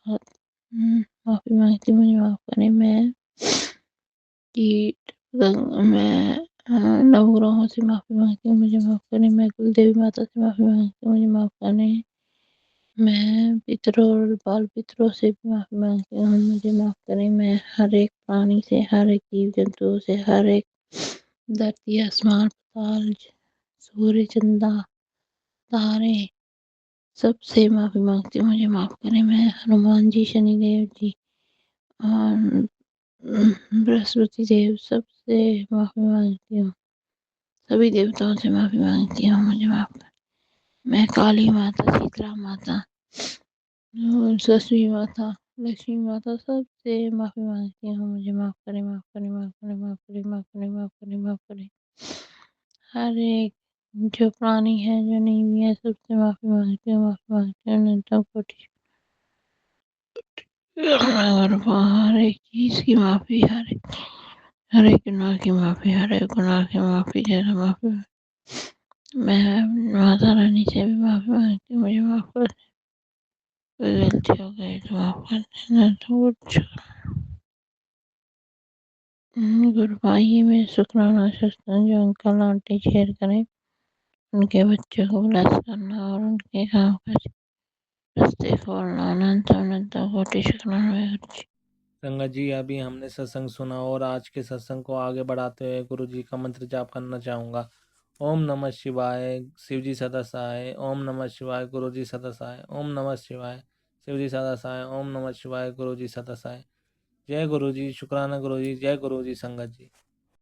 माफी मांगती हूँ, मुझे माफ करें। मैं कीट मैं नवग्रहों से माफ़ी मांगती हूँ, मुझे माफ़ करें। मैं कुलदेवी माता से माफ़ी मांगती हूँ, मुझे माफ़ करें। मैं पितरों और बाल पितरों से भी माफ़ी मांगती हूँ, मुझे माफ़ करें। मैं हर एक प्राणी से, हर एक जीव जंतुओं से, हर एक धरती आसमान पाताल सूर्य चंदा तारे सबसे माफ़ी मांगती हूँ, मुझे माफ़ करें। मैं हनुमान जी, शनिदेव जी और बृहस्पति देव सबसे माफ़ी मांगती हूँ, सभी देवताओं से माफ़ी मांगती हूँ, मुझे माफ़ करें। मैं काली माता, शीतला माता और सरस्वती माता, लक्ष्मी माता सबसे माफ़ी मांगती हूँ, मुझे माफ़ करें, माफ़ करें, माफ़ करें, माफ़ करें, माफ़ करें, माफ़ करें, माफ़ करें। हर एक जो प्राणी है, जो नहीं भी है, सबसे माफ़ी मांगती हूँ, माफ़ी मांगती हूँ। अनंतम कोटि और हर एक चीज़ की माफ़ी, हर एक गुनाह की माफ़ी, हर एक गुनाह की माफ़ी, जैसे माफ़ी मैं माता रानी से भी माफ़ी मांगती हूँ, मुझे माफ़ कर दें। कोई गलती हो गई तो माफ़ कर देना। तो कुछ गुरु भाई में शुक्राना सत्संग जो अंकल आंटी शेयर करें, उनके बच्चों को ब्लेस करना और उनके काम काज रास्ते खोलना। अनंत अनंत कोटि शुक्राना वाहेगुरु जी। संगत जी, अभी हमने सत्संग सुना और आज के सत्संग को आगे बढ़ाते हुए गुरु जी का मंत्र जाप करना चाहूँगा। ओम नमः शिवाय, शिव जी सदा सहाय। ओम नमः शिवाय, गुरु जी सदा सहाय। ओम नमः शिवाय, शिव जी सदा सहाय। ओम नमः शिवाय, गुरु जी सदा सहाय। जय गुरु जी, शुक्राना गुरु जी, जय गुरु जी संगत जी।